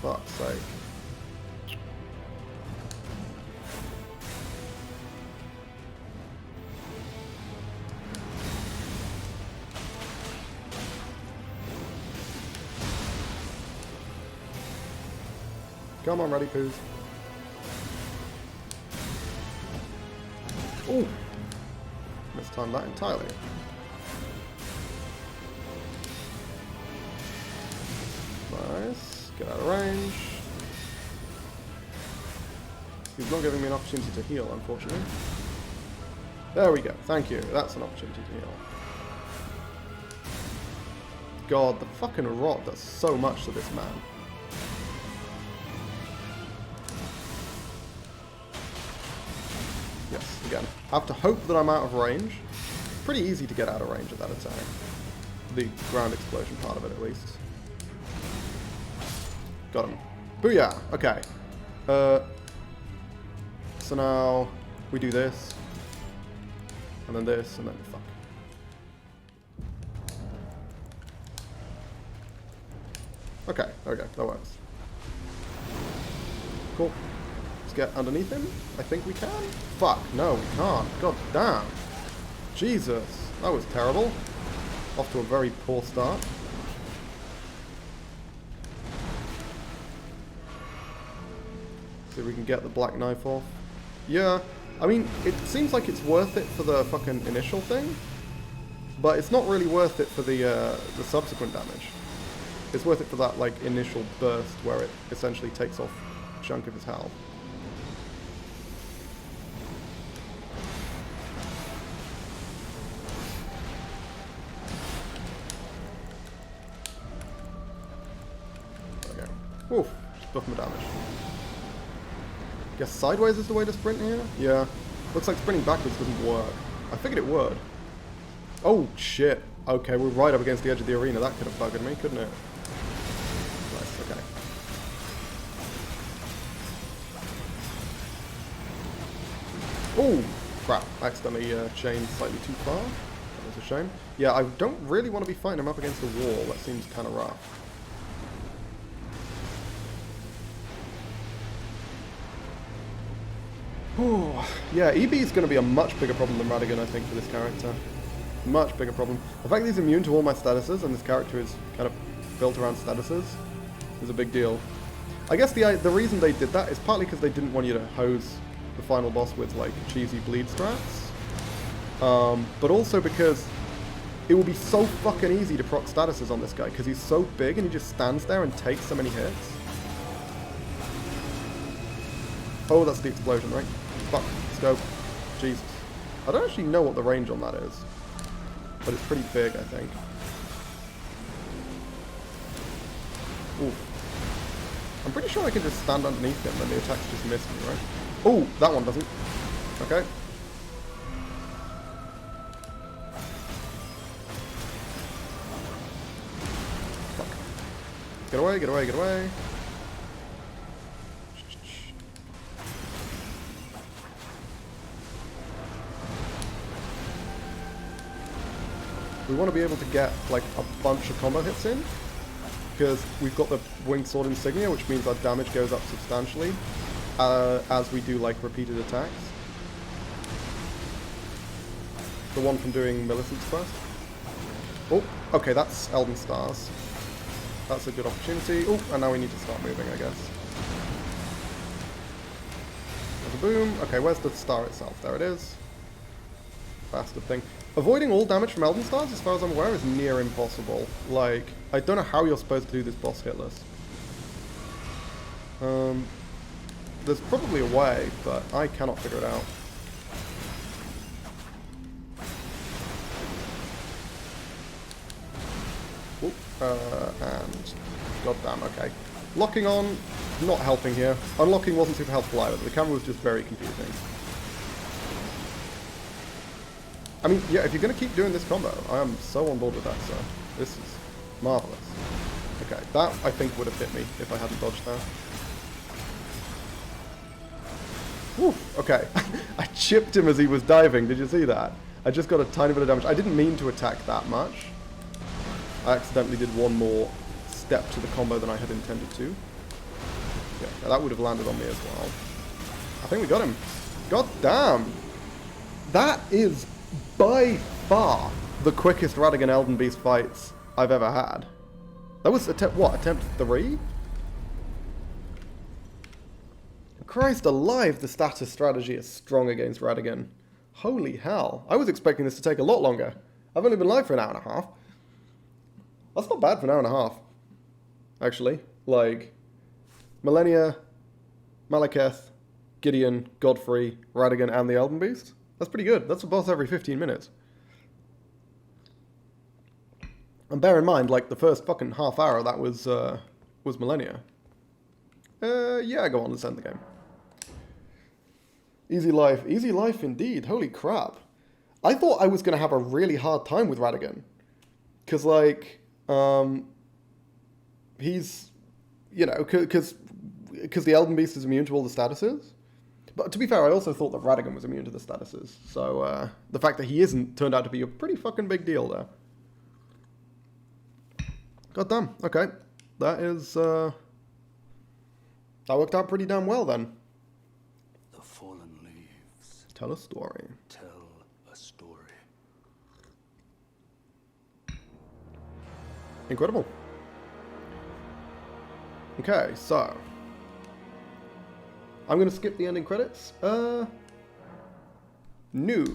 Fuck's sake. Come on, ready, poos. Ooh! Mistimed that entirely. Nice. Get out of range. He's not giving me an opportunity to heal, unfortunately. There we go. Thank you. That's an opportunity to heal. God, the fucking rot does so much to this man. Yes, again. I have to hope that I'm out of range. Pretty easy to get out of range of that attack. The ground explosion part of it, at least. Got him. Booyah! Okay. So now we do this. And then this, and then fuck. Okay, that works. Cool. Let's get underneath him. I think we can. Fuck, no, we can't. God damn. Jesus, that was terrible. Off to a very poor start. See if we can get the black knife off. Yeah, I mean, it seems like it's worth it for the fucking initial thing, but it's not really worth it for the subsequent damage. It's worth it for that, like, initial burst where it essentially takes off a chunk of his health. There we go. Oof, just buff my damage. Guess sideways is the way to sprint here? Yeah. Looks like sprinting backwards doesn't work. I figured it would. Oh, shit. Okay, we're right up against the edge of the arena. That could have buggered me, couldn't it? Nice, okay. Oh, crap. I accidentally chained slightly too far. That was a shame. Yeah, I don't really want to be fighting him up against the wall. That seems kind of rough. Ooh, yeah, EB is going to be a much bigger problem than Radigan, I think, for this character. Much bigger problem. The fact that he's immune to all my statuses, and this character is kind of built around statuses, is a big deal. I guess the reason they did that is partly because they didn't want you to hose the final boss with, like, cheesy bleed strats. But also because it will be so fucking easy to proc statuses on this guy, because he's so big and he just stands there and takes so many hits. Oh, that's the explosion, right? Fuck, let's go. Jesus. I don't actually know what the range on that is, but it's pretty big, I think. Ooh. I'm pretty sure I can just stand underneath him and the attacks just miss me, right? Oh, that one doesn't. Okay. Fuck. Get away, get away, get away. We want to be able to get, like, a bunch of combo hits in, because we've got the Winged Sword insignia, which means our damage goes up substantially as we do, like, repeated attacks. The one from doing Millicent's quest. Oh, okay, that's Elden Stars. That's a good opportunity. Oh, and now we need to start moving, I guess. There's a boom. Okay, where's the star itself? There it is. Bastard thing. Avoiding all damage from Elden Stars, as far as I'm aware, is near impossible. Like, I don't know how you're supposed to do this boss hitless. There's probably a way, but I cannot figure it out. And... goddamn, okay. Locking on, not helping here. Unlocking wasn't super helpful either. The camera was just very confusing. I mean, yeah, if you're going to keep doing this combo, I am so on board with that, sir. This is marvellous. Okay, that, I think, would have hit me if I hadn't dodged that. Whew, okay. I chipped him as he was diving, did you see that? I just got a tiny bit of damage. I didn't mean to attack that much. I accidentally did one more step to the combo than I had intended to. Yeah, that would have landed on me as well. I think we got him. God damn! That is by far the quickest Radigan Elden Beast fights I've ever had. That was attempt 3? Christ alive, the status strategy is strong against Radigan. Holy hell. I was expecting this to take a lot longer. I've only been live for an hour and a half. That's not bad for an hour and a half. Actually. Like, Millennia, Malekith, Gideon, Godfrey, Radigan, and the Elden Beast. That's pretty good. That's a boss every 15 minutes. And bear in mind, like, the first fucking half hour of that was Millennia. Yeah, go on, let's end the game. Easy life. Easy life indeed. Holy crap. I thought I was going to have a really hard time with Radigan. Because, like, he's, you know, because the Elden Beast is immune to all the statuses. But to be fair, I also thought that Radigan was immune to the statuses. So the fact that he isn't turned out to be a pretty fucking big deal there. God damn. Okay. That is That worked out pretty damn well then. The fallen leaves Tell a story. tell a story. Incredible. Okay, so I'm going to skip the ending credits. No,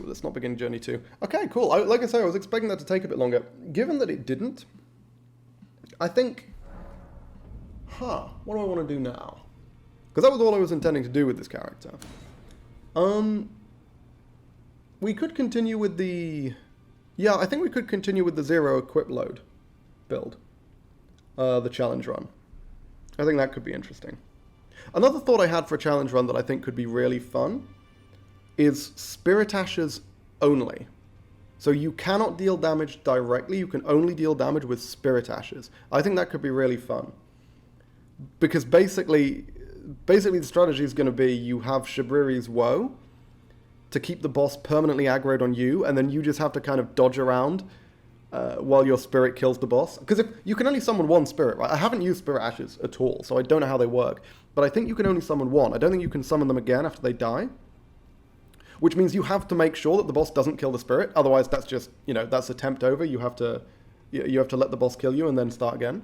let's not begin Journey 2. Okay, cool. Like I say, I was expecting that to take a bit longer. Given that it didn't, I think... what do I want to do now? Because that was all I was intending to do with this character. We could continue with the... Yeah, I think we could continue with the 0 equip load build. The challenge run. I think that could be interesting. Another thought I had for a challenge run that I think could be really fun is Spirit Ashes only. So you cannot deal damage directly, you can only deal damage with Spirit Ashes. I think that could be really fun. Because basically the strategy is going to be you have Shabriri's Woe to keep the boss permanently aggroed on you, and then you just have to kind of dodge around while your spirit kills the boss. Because if you can only summon one spirit, right? I haven't used Spirit Ashes at all, so I don't know how they work. But I think you can only summon one. I don't think you can summon them again after they die. Which means you have to make sure that the boss doesn't kill the spirit. Otherwise, that's just, that's attempt over. You have to let the boss kill you and then start again.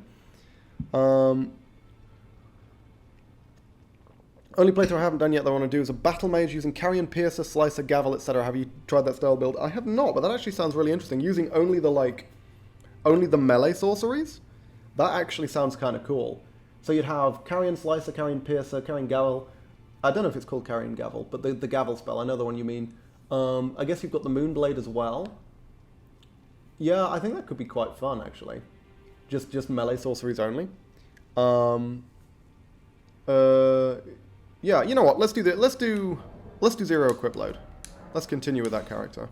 Only playthrough I haven't done yet that I want to do is a battle mage using carrion, piercer, slicer, gavel, etc. Have you tried that style build? I have not, but that actually sounds really interesting. Using only the melee sorceries? That actually sounds kind of cool. So you'd have carrion, slicer, carrion, piercer, carrion, gavel. I don't know if it's called carrion gavel, but the gavel spell, I know the one you mean. I guess you've got the Moonblade as well. Yeah, I think that could be quite fun, actually. Just melee sorceries only. Yeah, you know what? Let's do 0 equip load. Let's continue with that character.